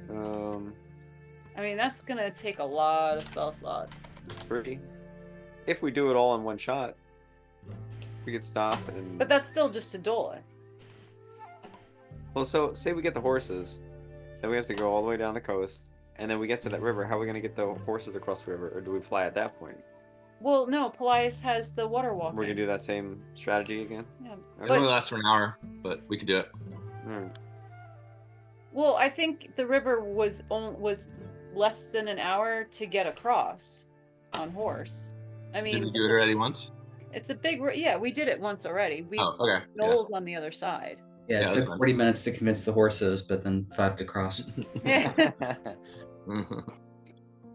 I I mean, that's going to take a lot of spell slots. pretty. If we do it all in one shot, we could stop and. But that's still just a Dolith. Well, so say we get the horses, then we have to go all the way down the coast, and then we get to that river. How are we gonna get the horses across the river, or do we fly at that point? Well, no, Paelias has the water walking. We're gonna do that same strategy again. Yeah. It But- only lasts for an hour, but we could do it. Alright. Well, I think the river was less than an hour to get across on horse. I Did mean, we do it already once? it's a big. Yeah, we did it once already. We Oh, okay. Yeah. Noel's on the other side. Yeah, Yeah, it that's took fine. 40 minutes to convince the horses, but then 5 to cross. Yeah.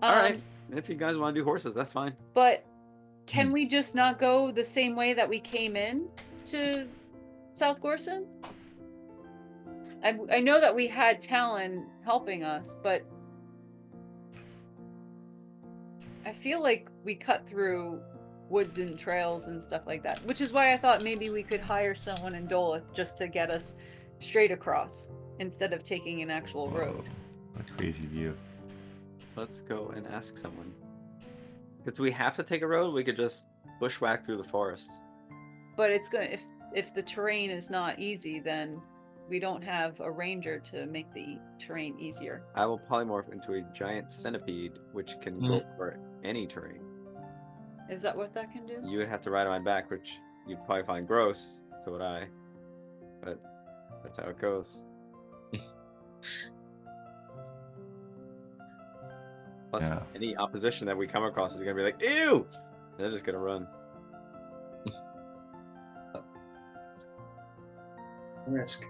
Alright. If you guys want to do horses, that's fine. But can we just not go the same way that we came in to South Gorsin? I know that we had Talon helping us, but I feel like we cut through woods and trails and stuff like that, which is why I thought maybe we could hire someone in Dolith just to get us straight across instead of taking an actual road. What a crazy view. Let's go and ask someone. Because do we have to take a road? We could just bushwhack through the forest. But it's gonna if the terrain is not easy, then we don't have a ranger to make the terrain easier. I will polymorph into a giant centipede, which can go for any terrain. Is that what that can do? You would have to ride on my back, which you'd probably find gross. So would I. But that's how it goes. Plus, Yeah. any opposition that we come across is gonna be like, ew! They're just gonna run. Risk.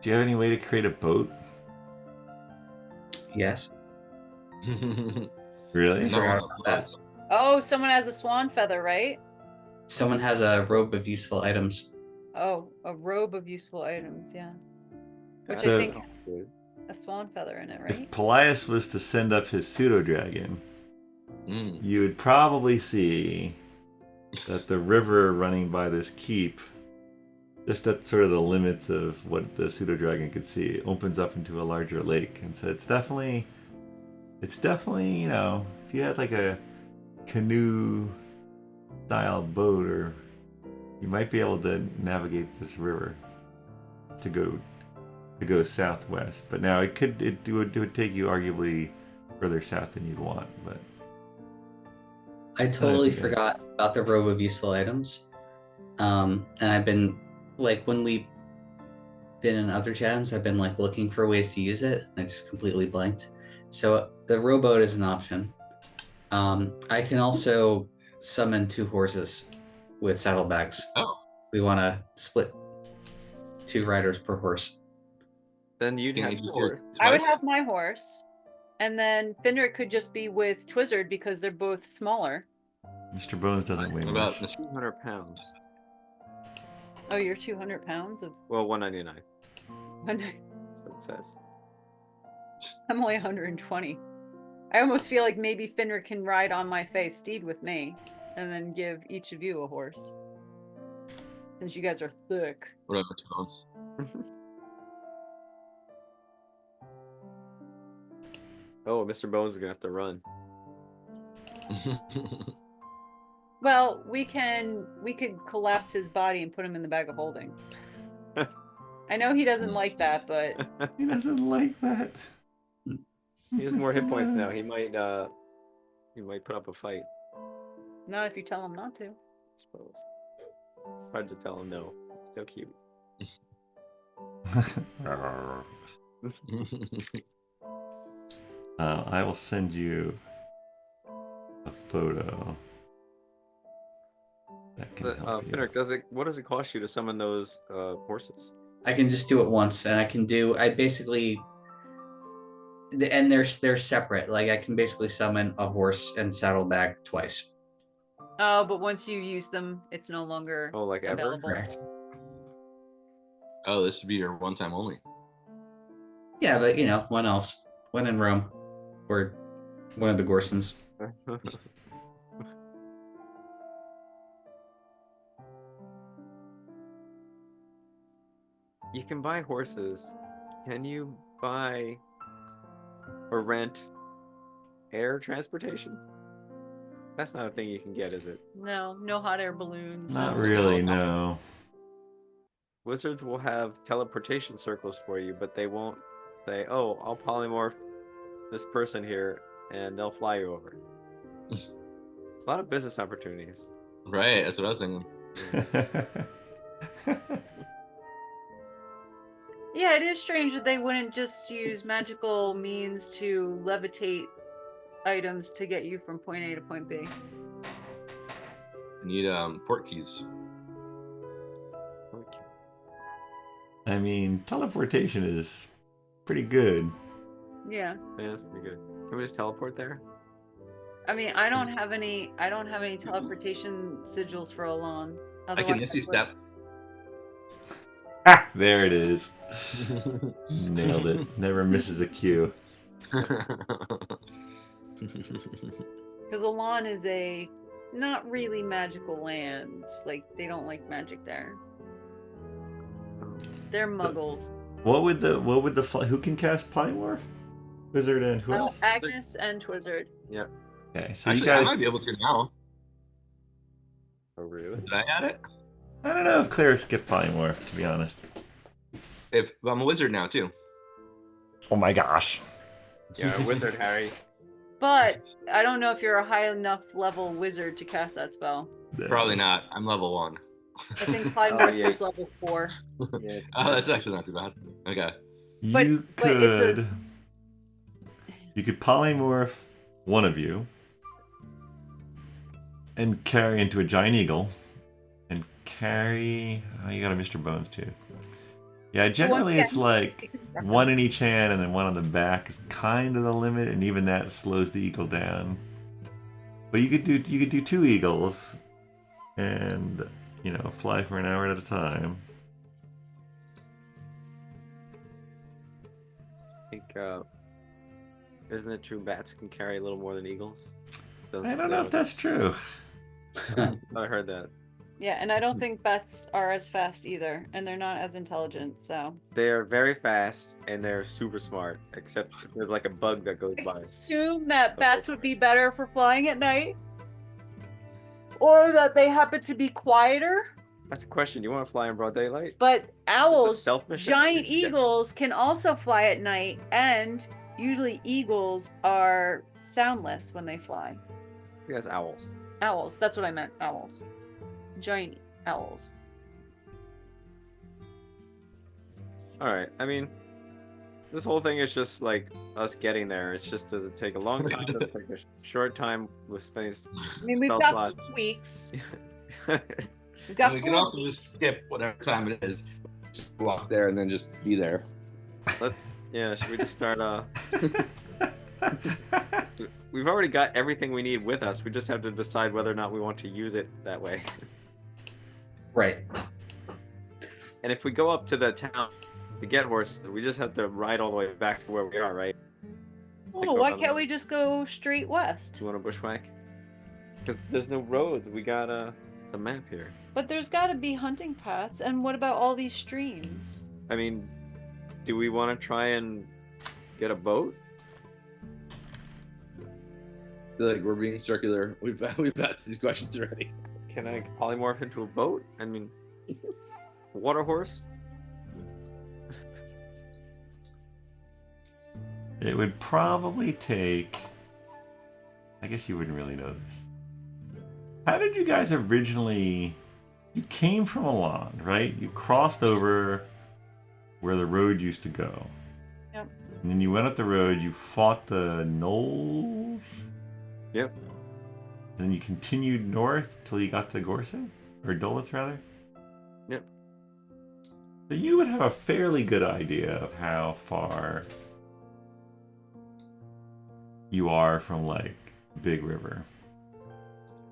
Do you have any way to create a boat? Yes. Really? No, Forgot about that. Oh, someone has a swan feather, right? Someone has a robe of useful items. Oh, a robe of useful items, yeah. Which So- I think a swan feather in it, right? If Paelias was to send up his pseudo dragon, Mm. you would probably see that the river running by this keep, just at sort of the limits of what the pseudo dragon could see, opens up into a larger lake. And so it's definitely, you know, if you had like a canoe style boat or You might be able to navigate this river to go southwest. But now it would take you arguably further south than you'd want. But I totally Okay. forgot about the robe of useful items. And I've been like when we've been in other jams, I've been like looking for ways to use it. And I just completely blanked. So the rowboat is an option. I can also summon 2 horses with saddlebags. Oh. We want to split 2 riders per horse. Then you'd Can have I just do yours. it I would twice? have my horse, and then Finric could just be with Twizzard because they're both smaller. Mr. Bones doesn't weigh What much. about 200 pounds. Oh, you're 200 pounds of. Well, 199. I'm That's what it says. only 120. I almost feel like maybe Finric can ride on my face steed with me, and then give each of you a horse. Since you guys are thick. whatever tones? Oh, Mr. Bones is gonna have to run. Well, we could collapse his body and put him in the bag of holding. I know he doesn't like that, but He doesn't like that. He has more hit Mr. points now. Bones. He might put up a fight, not if you tell him not to. I suppose. It's hard to tell him no. Still cute. I will send you a photo. That can help you. Finric, what does it cost you to summon those horses? I can just do it once, and I basically, and they're separate. Like I can basically summon a horse and saddlebag twice. Oh, but once you use them, it's no longer Oh, like ever? available. Correct. Oh, this would be your one time only. Yeah, but when in Rome, or one of the Gorsons. You can buy horses. Can you buy or rent air transportation? That's not a thing you can get, is it? No hot air balloons. Not really, no. Wizards will have teleportation circles for you, but they won't say, "Oh, I'll polymorph this person here," and they'll fly you over. A lot of business opportunities. Right, that's what I was thinking. Yeah, it is strange that they wouldn't just use magical means to levitate items to get you from point A to point B. I need port keys. Okay. I mean, teleportation is pretty good. Yeah. Yeah, that's pretty good. Can we just teleport there? I mean, I don't have any teleportation sigils for Alon. I can Misty Step. Ah, there it is. Nailed it. Never misses a cue. Because Alon is a not really magical land. Like, they don't like magic there. They're muggles. What would the who can cast polymorph? Wizard and who else? Agnes and Twizzard. Yeah. Okay, so Actually, you guys. I might be able to now. Oh, really? Did I add it? I don't know if clerics get polymorph, to be honest. If I'm a wizard now too. Oh my gosh. Yeah, wizard Harry. But I don't know if you're a high enough level wizard to cast that spell. Probably not. I'm level 1. I think polymorph yeah. is level 4. Yeah. Oh, that's actually not too bad. Okay. But You it's could polymorph one of you and carry into a giant eagle and carry. Oh, you got a Mr. Bones too. Yeah, generally it's like one in each hand and then one on the back is kind of the limit, and even that slows the eagle down. But you could do 2 eagles and fly for an hour at a time. I think, isn't it true bats can carry a little more than eagles? I don't know if that's true. I heard that. Yeah, and I don't think bats are as fast either, and they're not as intelligent, so. They're very fast and they're super smart, except there's like a bug that goes I by. assume that bats would be better for flying at night. Or that they happen to be quieter That's a question. You want to fly in broad daylight? But owls, stealth mission. giant Yeah. eagles can also fly at night, and usually eagles are soundless when they fly. You guys owls. Owls, that's what I meant. Owls. Giant owls. All right. I mean, this whole thing is just like us getting there. It's just to take a long time. It'll take a short time with spending. I mean, we've spell got slots. 4 weeks. All We've got we 4 can also weeks. just skip whatever time it is. Just walk there and then just be there. Yeah. Should we just start? We've already got everything we need with us. We just have to decide whether or not we want to use it that way. Right. And if we go up to the town to get horses, we just have to ride all the way back to where we are, right? Oh, why can't we just go straight west? Do you want to bushwhack? Because there's no roads. We got the map here. But there's got to be hunting paths. And what about all these streams? I mean, do we want to try and get a boat? I feel like we're being circular. We've had these questions already. Can I polymorph into a boat? I mean, water horse? It would probably take. I guess you wouldn't really know this. How did you guys originally? You came from Alon, right? You crossed over where the road used to go. Yep. And then you went up the road. You fought the gnolls. Yep. Then you continued north till you got to Gorsin, or Dolith rather. Yep. So you would have a fairly good idea of how far you are from like Big River.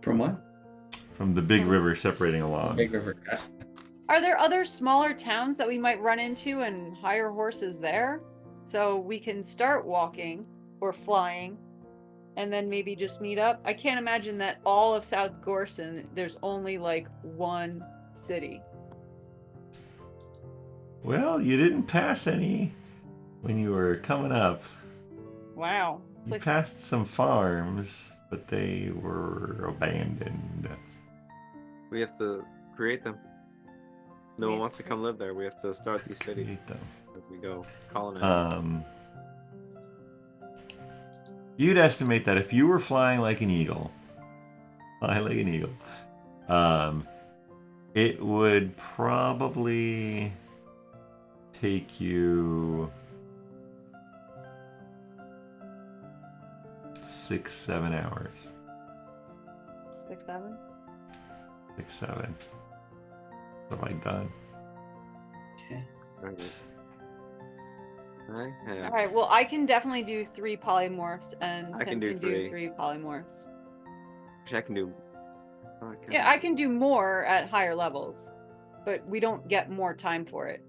From what? From the big river separating Alon. Big River. Are there other smaller towns that we might run into and hire horses there? So we can start walking or flying and then maybe just meet up. I can't imagine that all of South Gorsin, there's only like one city. Well, you didn't pass any when you were coming up. Wow. You Like, passed some farms, but they were abandoned. We have to create them. No one wants to come live there. We have to start these cities Create them. as we go. Colonize. You'd estimate that if you were flying like an eagle, it would probably take you 6-7 hours. 6, 7? 6-7. What have I done? Okay. Alright. Yeah. All right. Well, I can definitely do 3 polymorphs, and I Tim can do 3. 3 polymorphs. Actually, I can do. Oh, I can't. Yeah, I can do more at higher levels, but we don't get more time for it.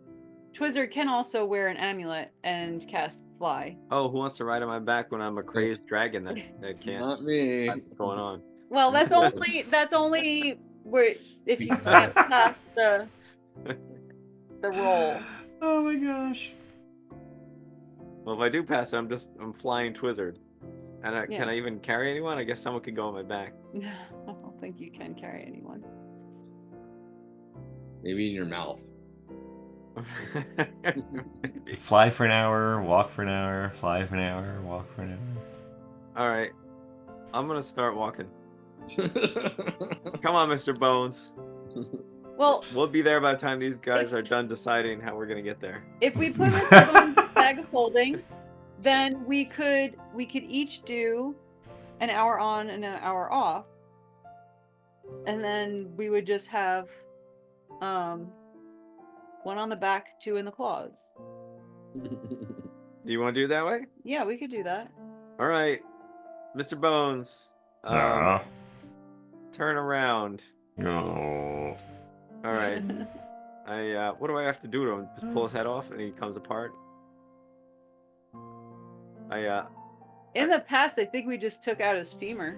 Twizzard can also wear an amulet and cast fly. Oh, who wants to ride on my back when I'm a crazed dragon that can't? Not me. What's going on? Well, that's only where if you can't pass the roll. Oh my gosh. Well, if I do pass it, I'm flying Twizzard. And Yeah. can I even carry anyone? I guess someone could go on my back. I don't think you can carry anyone. Maybe in your mouth. Fly for an hour, walk for an hour, fly for an hour, walk for an hour. All right, I'm gonna start walking. Come on, Mr. Bones. Well, We'll be there by the time these guys are done deciding how we're gonna get there. if we put Mr. Bones in the bag of holding, then we could each do an hour on and an hour off, and then we would just have 1 on the back, 2 in the claws. Do you want to do it that way? Yeah, we could do that. All right, Mr. Bones. Turn around. No. All right. What do I have to do to him? Just pull his head off and he comes apart. In the past, I think we just took out his femur.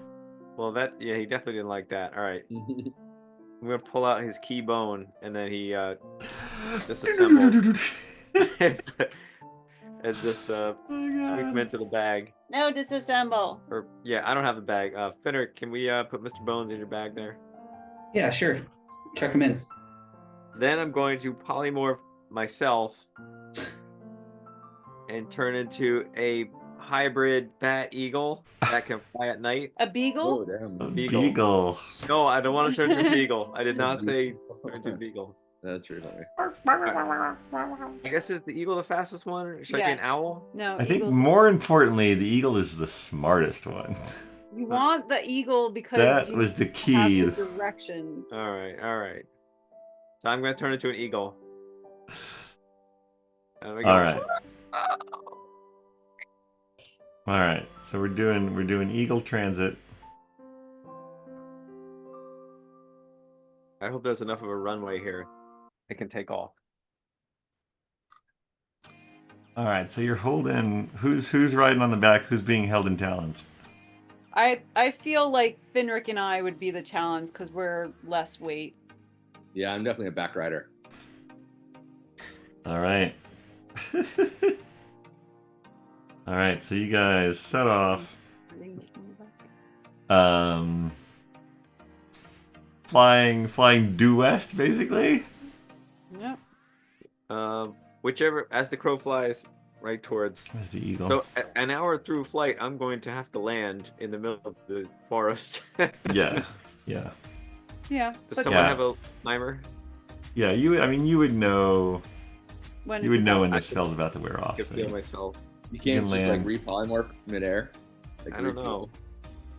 Well, he definitely didn't like that. All right. I'm gonna pull out his key bone and then he disassembles and just sweep him into the bag. No, disassemble. Or I don't have the bag. Finric, can we put Mr. Bones in your bag there? Yeah, sure. Chuck him in. Then I'm going to polymorph myself and turn into a hybrid bat eagle that can fly at night. A beagle? Oh damn. Beagle. No, I don't want to turn into a beagle. I did not say turn into a beagle. That's really funny. I guess is the eagle the fastest one? Should I be an Yes. owl? No, I think eagles. more importantly, the eagle is the smartest one. You want the eagle because That you was the have key. the directions. All right. So I'm gonna turn into an eagle. There we go. All right. All right. So we're doing eagle transit. I hope there's enough of a runway here. I can take off. All right. So you're holding. Who's riding on the back? Who's being held in talons? I feel like Finric and I would be the talons because we're less weight. Yeah, I'm definitely a back rider. All right. All right. So you guys set off. Flying due west, basically. Yep. Whichever, as the crow flies right towards. There's the eagle. So an hour through flight, I'm going to have to land in the middle of the forest. Yeah. Yeah. Does But someone Yeah. have a timer? Yeah. You would know. when You would know when I the spell's about to wear I off. can So feel myself. You can't can just like land. repolymorph midair. Like, I don't know.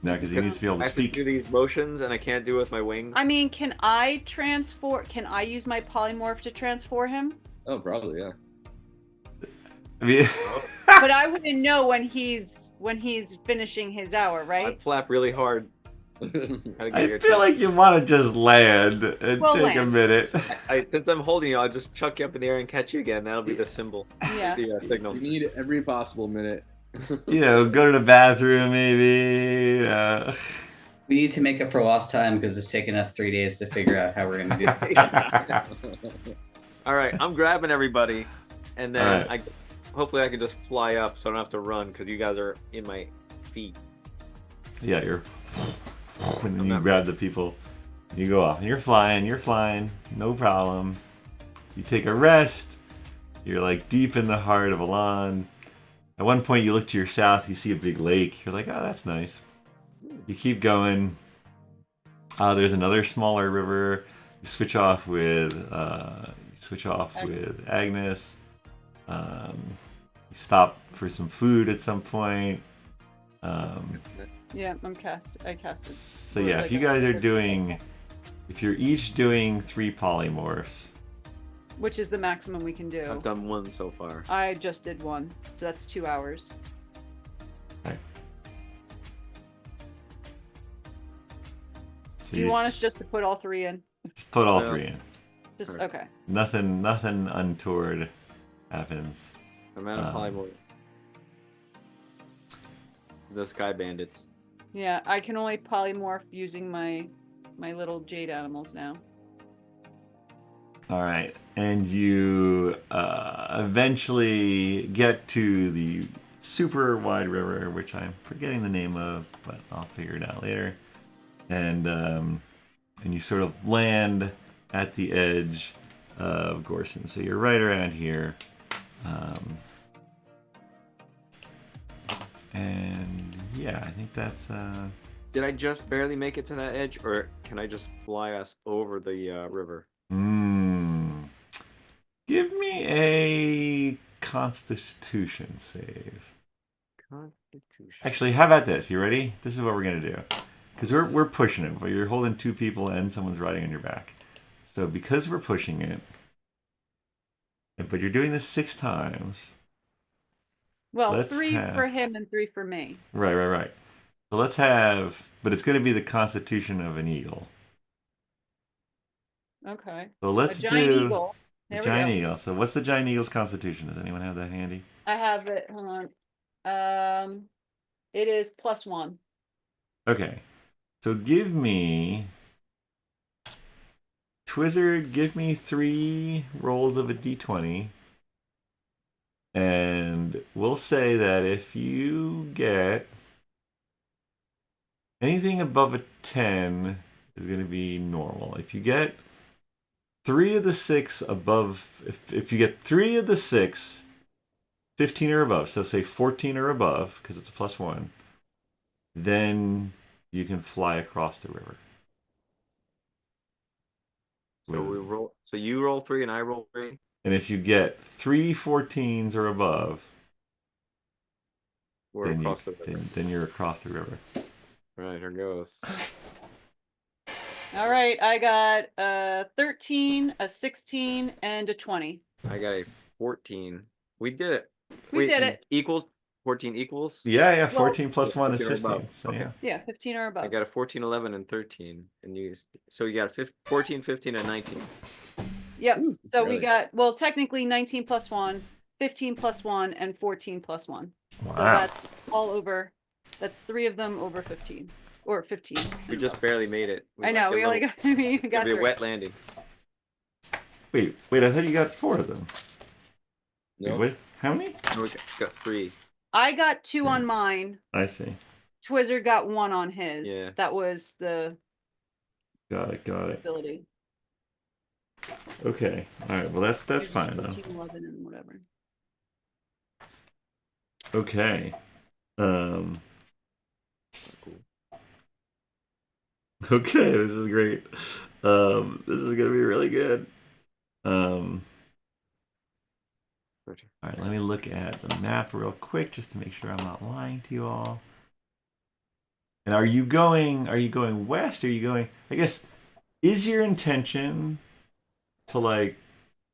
no, because he needs to be able I to have to speak. do these motions, and I can't do it with my wings. I mean, can I use my polymorph to transform him? Oh, probably, yeah. I mean, But I wouldn't know when he's finishing his hour, I right? flap really hard. Gotta get I your feel like you want to just land and Well, take a land. minute. Since I'm holding you, I'll just chuck you up in the air and catch you again. That'll be the symbol. Yeah. The signal. You need every possible minute. You know, go to the bathroom maybe. We need to make up for lost time because it's taken us 3 days to figure out how we're going to do it. All right, I'm grabbing everybody, and then All right. hopefully I can just fly up, so I don't have to run because you guys are in my feet. Yeah, you're. And then I'm you not- grab the people. You go off. You're flying. No problem. You take a rest. You're like deep in the heart of Elan. At one point, you look to your south. You see a big lake. You're like, oh, that's nice. You keep going. There's another smaller river. You switch off with Agnes. You stop for some food at some point. Yeah, I casted. So yeah, if you guys are doing, if you're each doing 3 polymorphs, Which is the maximum we can do. I've done one so far. I just did one, so that's 2 hours. so Do you want us just to put all 3 in? just put all Yeah. 3 in. Just Sure. okay. Nothing untoward happens. I'm out of Um, polymorphs. The Skye bandits. Yeah, I can only polymorph using my little jade animals now. All right, and you eventually get to the super wide river, which I'm forgetting the name of, but I'll figure it out later. And you sort of land at the edge of Gorsin. So you're right around here. And yeah, I think that's Did I just barely make it to that edge, or can I just fly us over the river? Give me a Constitution save. Constitution. Actually, how about this? You ready? This is what we're gonna do. Because we're pushing it, but you're holding 2 people and someone's riding on your back. So because we're pushing it, but you're doing this 6 times. Well, Let's 3 have- for him and 3 for me. Right. So let's have, but it's gonna be the Constitution of an eagle. Okay. So let's a giant do eagle. a There giant we go. eagle. So what's the giant eagle's Constitution? Does anyone have that handy? I have it. Hold on. It is +1. Okay. So give me Twizzard, give me 3 rolls of a d20. And we'll say that if you get anything above a 10 is going to be normal. If you get 3 of the 6 above, if you get 3 of the 6, 15 or above, so say 14 or above, because it's a +1, then you can fly across the river. So we roll. So you roll 3 and I roll 3. And if you get 3 14s or above, We're across the river. then you're across the river. Right, here goes. All right, I got a 13, a 16, and a 20. I got a 14. We did it. We did it. Equal 14 equals. Yeah, 14 plus 1 is 14 or 15. above. So Okay. yeah. Yeah, 15 or above. I got a 14, 11, and 13, and so you got 14, 15, and 19. Yep. Ooh, So really? we got, well, technically 19 plus 1, 15 plus 1, and 14 plus 1. Wow. So that's all over. That's 3 of them over 15. Or 15. We just barely made it. I know, we only got, we It's got gonna be a 3. wet landing. Wait, I thought you got 4 of them. No. Wait, how many? No, we got 3. I got 2 on mine. I see. Twizzard got 1 on his. Yeah. That was the Got it. ability. Okay. All right. Well, that's fine though. 15, 11, and whatever. Okay. Cool. Okay, this is great. This is gonna be really good. All right, let me look at the map real quick just to make sure I'm not lying to you all. And are you going west? Are you going, I guess, is your intention to like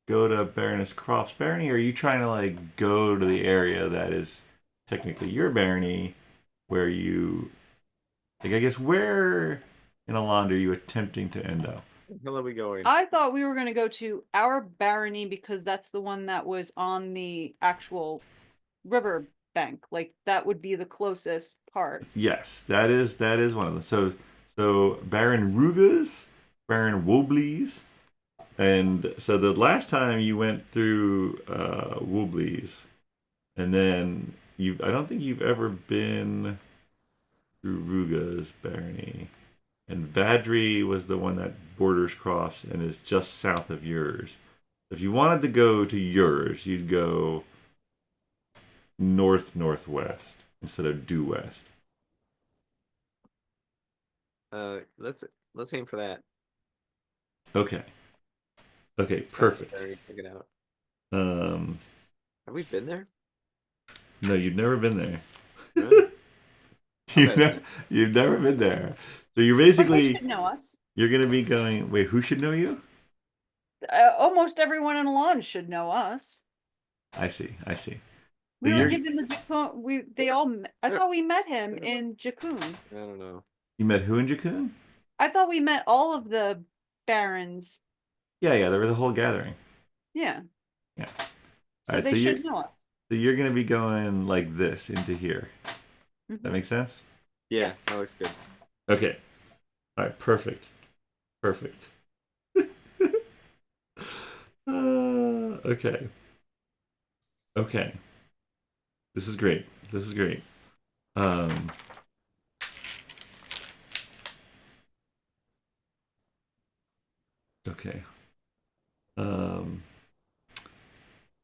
go to Baroness Croft's barony, or are you trying to like go to the area that is technically your barony, where you, like, I guess, where in Alond are you attempting to end up? Where the hell are we going? I thought we were going to go to our barony because that's the one that was on the actual river bank. Like that would be the closest part. Yes, that is one of them. So Baron Rugas, Baron Wobblies, and so the last time you went through Wobblies, and then I don't think you've ever been through Rugas barony. And Vadri was the one that borders Crofts and is just south of yours. If you wanted to go to yours, you'd go northwest instead of due west. Let's aim for that. Okay, perfect. Check it out. Have we been there? No, you've never been there. Really? You've never been there. So you're But they basically, should know us. you're going to be going, wait, who should know you? Almost everyone in Alon should know us. I see. We So were you're- given the Jakun. I thought we met him in Jakun. I don't know. You met who in Jakun? I thought we met all of the barons. Yeah, there was a whole gathering. Yeah. Yeah. So Alright, they so should know us. So you're going to be going like this into here. Mhm. That makes sense? Yeah, Yes. that looks good. Okay. All right. Perfect. Okay. This is great. Okay.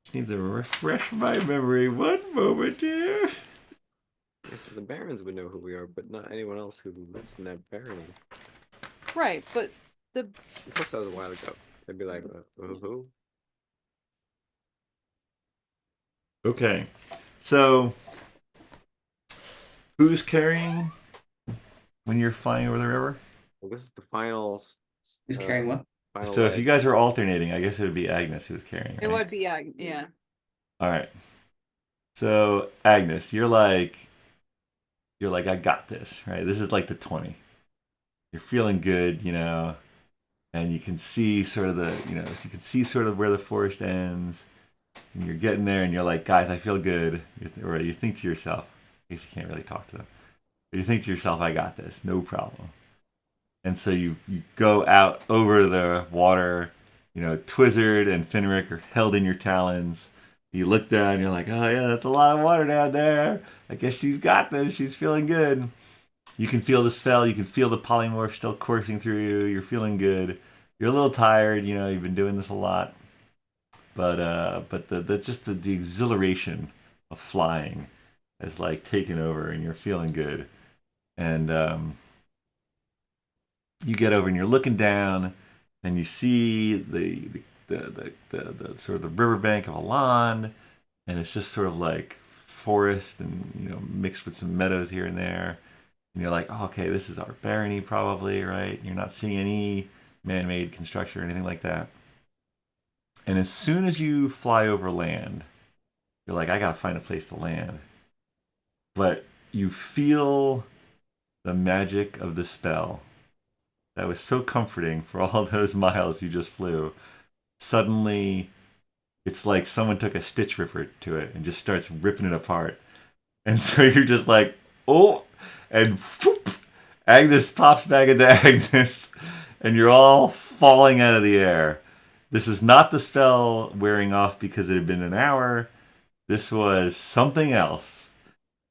Just need to refresh my memory. One moment here. Yeah, so the barons would know who we are, but not anyone else who lives in that barony. Right, but Plus, that was a while ago. They'd be like, who? Okay. So, who's carrying when you're flying over the river? Well, this is the final. Who's carrying what? Final So if leg. you guys are alternating, I guess it would be Agnes who's carrying. it Right? would be yeah. All right. So Agnes, you're like, I got this, right? This is like the 20. You're feeling good, and you can see sort of where the forest ends, and you're getting there, and you're like, guys, I feel good. Or you think to yourself, I guess you can't really talk to them, but you think to yourself, I got this, no problem. And so you go out over the water, Twizzard and Finric are held in your talons. You look down, you're like, oh yeah, that's a lot of water down there. I guess she's got this. She's feeling good. You can feel the spell. You can feel the polymorph still coursing through you. You're feeling good. You're a little tired, you know, you've been doing this a lot. But the exhilaration of flying is like taken over and you're feeling good. And you get over and you're looking down and you see the sort of the riverbank of Alan, and it's just sort of like forest and you know mixed with some meadows here and there. And you're like, oh, okay, this is our barony probably, right? You're not seeing any man-made construction or anything like that. And as soon as you fly over land, you're like, I gotta find a place to land. But you feel the magic of the spell that was so comforting for all those miles you just flew. Suddenly, it's like someone took a stitch ripper to it and just starts ripping it apart. And so you're just like, oh, and whoop, Agnes pops back into Agnes, and you're all falling out of the air. This is not the spell wearing off because it had been an hour. This was something else.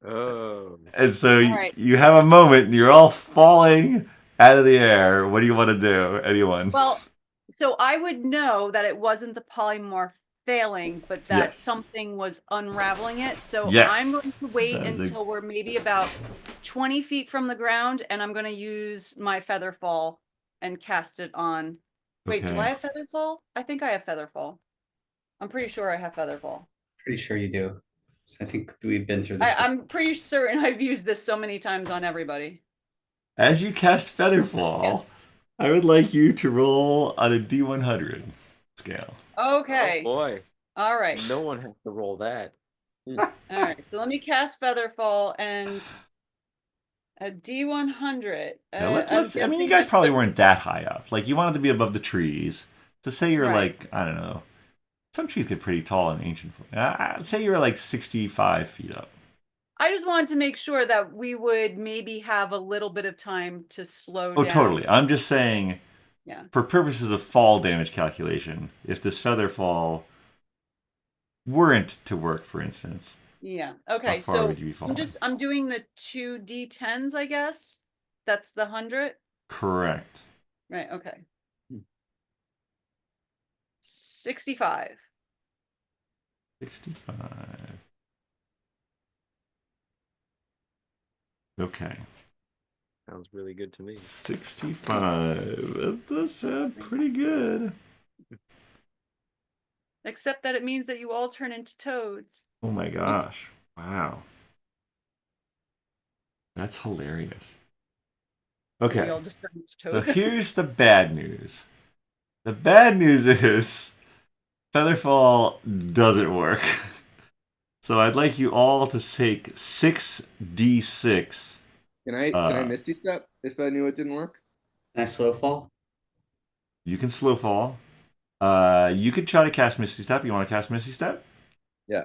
Oh. And so All right. you have a moment, and you're all falling out of the air. What do you want to do? Anyone? Well, so I would know that it wasn't the polymorph failing, but that Yes. something was unraveling it. So Yes. I'm going to wait That is a- until we're maybe about 20 feet from the ground, and I'm going to use my Featherfall and cast it on. Wait, do Okay. I have Featherfall? I think I have Featherfall. I'm pretty sure I have Featherfall. Pretty sure you do. So I think we've been through this. I'm pretty certain I've used this so many times on everybody. As you cast Featherfall, Yes. I would like you to roll on a D100 scale. Okay. Oh boy. All right. No one has to roll that. All right. So let me cast Featherfall and a D100. Now, I mean, you guys probably weren't that high up. Like, you wanted to be above the trees. So say you're Right. like, I don't know. Some trees get pretty tall in ancient. I'd say you're like 65 feet up. I just wanted to make sure that we would maybe have a little bit of time to slow Oh, down. totally. I'm just saying, Yeah. for purposes of fall damage calculation, if this feather fall weren't to work, for instance, Yeah. Okay. how far So would you be falling? I'm doing the 2d10s, I guess. That's the 100. Correct. Right. Okay. 65. 65. Okay. Sounds really good to me. 65. That does sound pretty good. Except that it means that you all turn into toads. Oh my gosh. Wow. That's hilarious. Okay. We all just turn into So toads. here's the bad news. The bad news is Featherfall doesn't work. So I'd like you all to take 6d6. Can I Misty Step if I knew it didn't work? Can I slow fall? You can slow fall. You could try to cast Misty Step. You want to cast Misty Step? Yeah.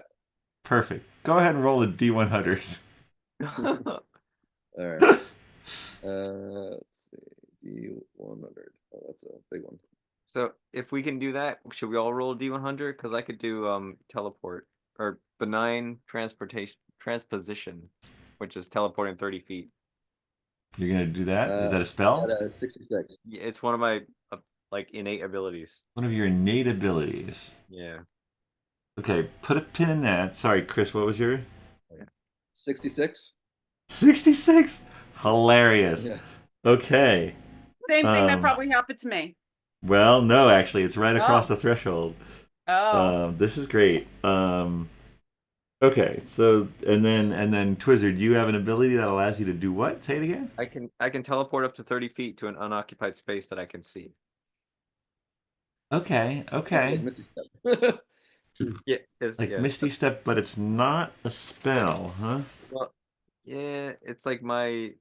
Perfect. Go ahead and roll a d100. All right. Let's see. D100. Oh, that's a big one. So if we can do that, should we all roll a D100? Because I could do teleport or benign transposition, which is teleporting 30 feet. You're gonna do that? Is that a spell? 66. Yeah, it's one of my like innate abilities. One of your innate abilities. Yeah. Okay, put a pin in that. Sorry, Chris, what was your 66. 66? Hilarious. Yeah. Okay. Same thing that Um, probably happened to me. Well, no, actually, it's right across Oh. the threshold. Oh. This is great. Okay, so and then Twizzard, you have an ability that allows you to do what? Say it again. I can teleport up to 30 feet to an unoccupied space that I can see. Okay. Like Misty Step. Yeah. It's, Like yeah. Misty Step, but it's not a spell, huh? Well, yeah, it's like my.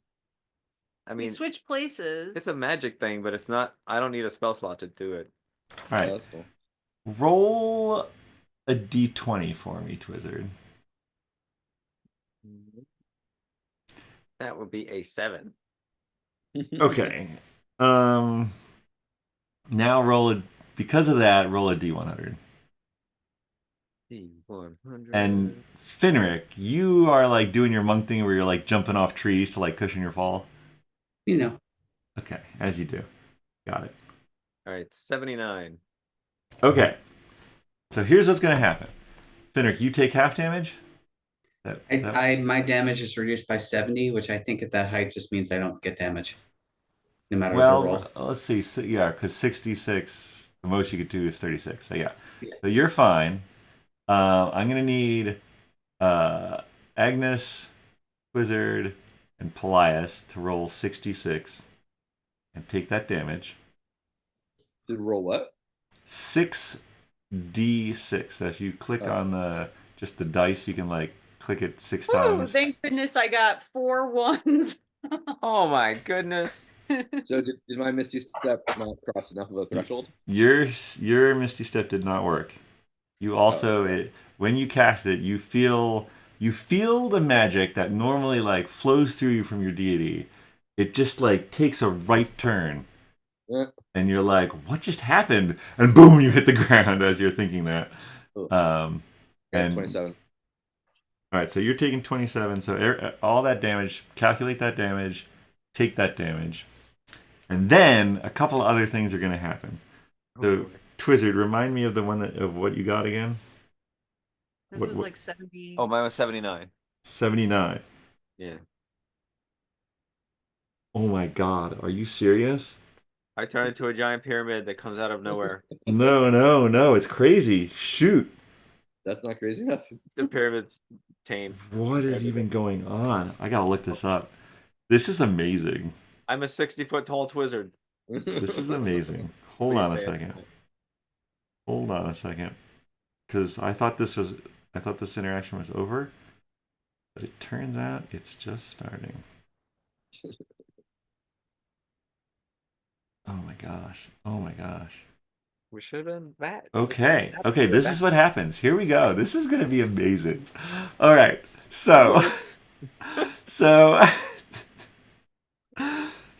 I We mean, switch places. it's a magic thing, but it's not. I don't need a spell slot to do it. All right. Oh, that's cool. Roll a d20 for me, Twizzard. That would be a 7. Okay. Now because of that, roll a d100. D100. And Finric, you are like doing your monk thing where you're like jumping off trees to like cushion your fall. You know. Okay, as you do. Got it. All right, 79. Okay. So here's what's going to happen. Finric, you take half damage? My damage is reduced by 70, which I think at that height just means I don't get damage, no matter the roll. Well, let's see. So, yeah, because 66, the most you could do is 36. So, yeah. Yeah. So you're fine. I'm going to need Agnes, Wizard, and Paelias to roll 66 and take that damage. Did roll what? 6d6. So if you click on the dice, you can like click it 6 Oh, times. thank goodness I got 4 ones. Oh my goodness. So did my Misty Step not cross enough of a threshold? Your Misty Step did not work. You also when you cast it, you feel the magic that normally like flows through you from your deity. It just like takes a right turn. Yeah. And you're like, what just happened? And boom, you hit the ground as you're thinking that. And And 27. All right, so you're taking 27. So all that damage, calculate that damage, take that damage. And then a couple of other things are going to happen. So, Twizzard, remind me of the one of what you got again? This was like 70. Oh, mine was 79. 79. Yeah. Oh my god, are you serious? I turn into a giant pyramid that comes out of nowhere. No, it's crazy. Shoot. That's not crazy enough. The pyramid's tame. What is even going on? I gotta look this up. This is amazing. I'm a 60-foot tall Twizzard. This is amazing. Hold on a second. Hold on a second. Because I thought this interaction was over. But it turns out it's just starting. Oh my gosh. Oh my gosh. We should have been that. Okay. Okay, this is what happens. Here we go. This is going to be amazing. All right. So so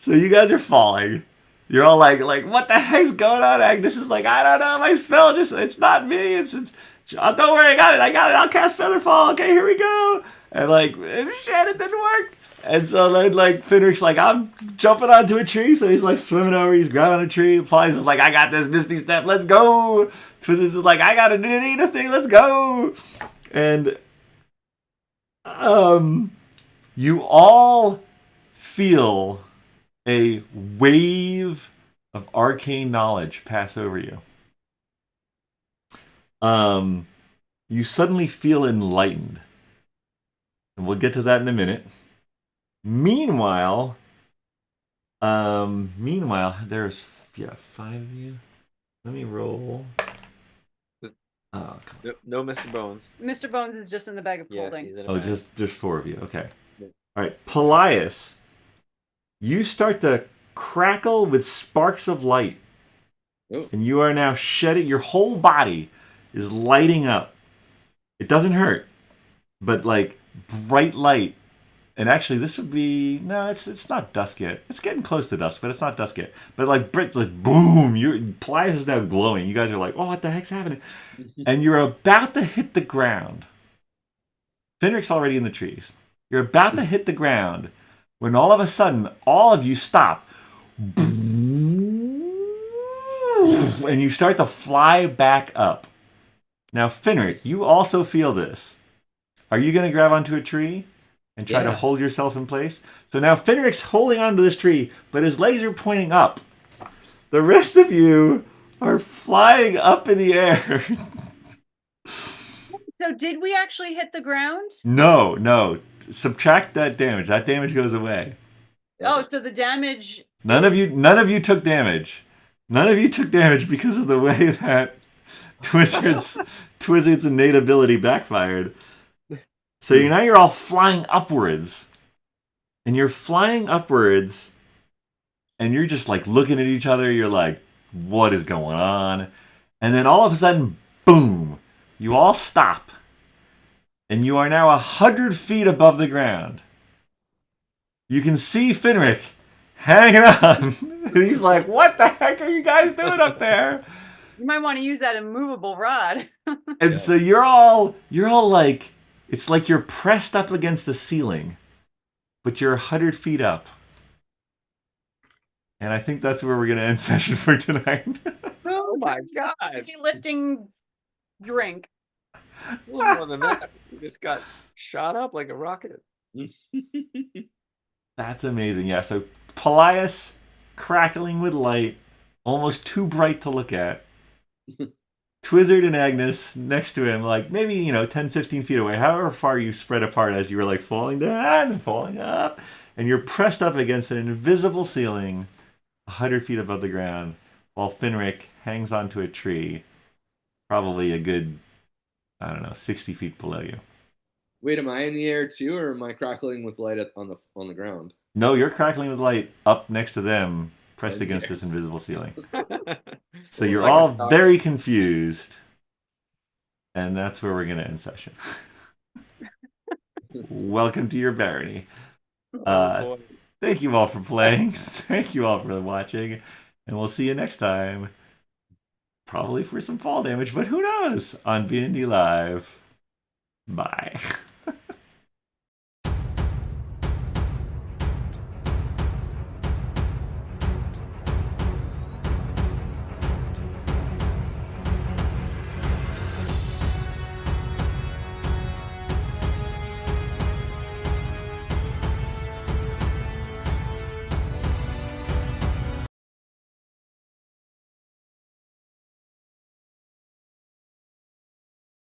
you guys are falling. You're all like what the heck's going on? Agnes is like, I don't know, my spell it's not me. It's don't worry, I got it. I'll cast Featherfall. Okay, here we go. And like, shit, it didn't work. And so then, like, Finric's like, I'm jumping onto a tree. So he's, like, swimming over. He's grabbing a tree. Paelias is like, I got this Misty Step. Let's go. Twizzard is like, I got to need a thing. Let's go. And you all feel a wave of arcane knowledge pass over you. You suddenly feel enlightened. And we'll get to that in a minute. Meanwhile, there's 5 of you. Let me roll. Oh, come on. No Mr. Bones. Mr. Bones is just in the bag of holding. He's in a Oh, bag. just 4 of you. Okay. Yeah. All right, Paelias, you start to crackle with sparks of light, and you are now shedding. Your whole body is lighting up. It doesn't hurt, but like bright light. And actually, this would be it's not dusk yet. It's getting close to dusk, but it's not dusk yet. But like boom, Paelias is now glowing. You guys are like, oh, what the heck's happening? And you're about to hit the ground. Finric's already in the trees. You're about to hit the ground when all of a sudden, all of you stop, and you start to fly back up. Now, Finric, you also feel this. Are you going to grab onto a tree and try to hold yourself in place? So now Finric's holding onto this tree, but his legs are pointing up. The rest of you are flying up in the air. So did we actually hit the ground? No. Subtract that damage. That damage goes away. Oh, so the damage. None of you took damage. None of you took damage because of the way that Twizzard's innate ability backfired. So you're all flying upwards. And you're flying upwards, and you're just like looking at each other. You're like, what is going on? And then all of a sudden, boom, you all stop. And you are now 100 feet above the ground. You can see Finric hanging on. And he's like, what the heck are you guys doing up there? You might want to use that immovable rod. And so you're all like, it's like you're pressed up against the ceiling, but you're 100 feet up. And I think that's where we're going to end session for tonight. Oh my god! Is he lifting drink? A little more than that. We just got shot up like a rocket. That's amazing. Yeah, so Paelias, crackling with light, almost too bright to look at. Twizzard and Agnes next to him, like maybe, 10, 15 feet away, however far you spread apart as you were like falling down and falling up. And you're pressed up against an invisible ceiling 100 feet above the ground, while Finric hangs onto a tree, probably a good, 60 feet below you. Wait, am I in the air too, or am I crackling with light on the ground? No, you're crackling with light up next to them, pressed against this invisible ceiling. So you're Like a all star. very confused. And that's where we're going to end session. Welcome to your barony. Oh, boy. Thank you all for playing. Thank you all for watching. And we'll see you next time. Probably for some fall damage, but who knows? On BND Live. Bye.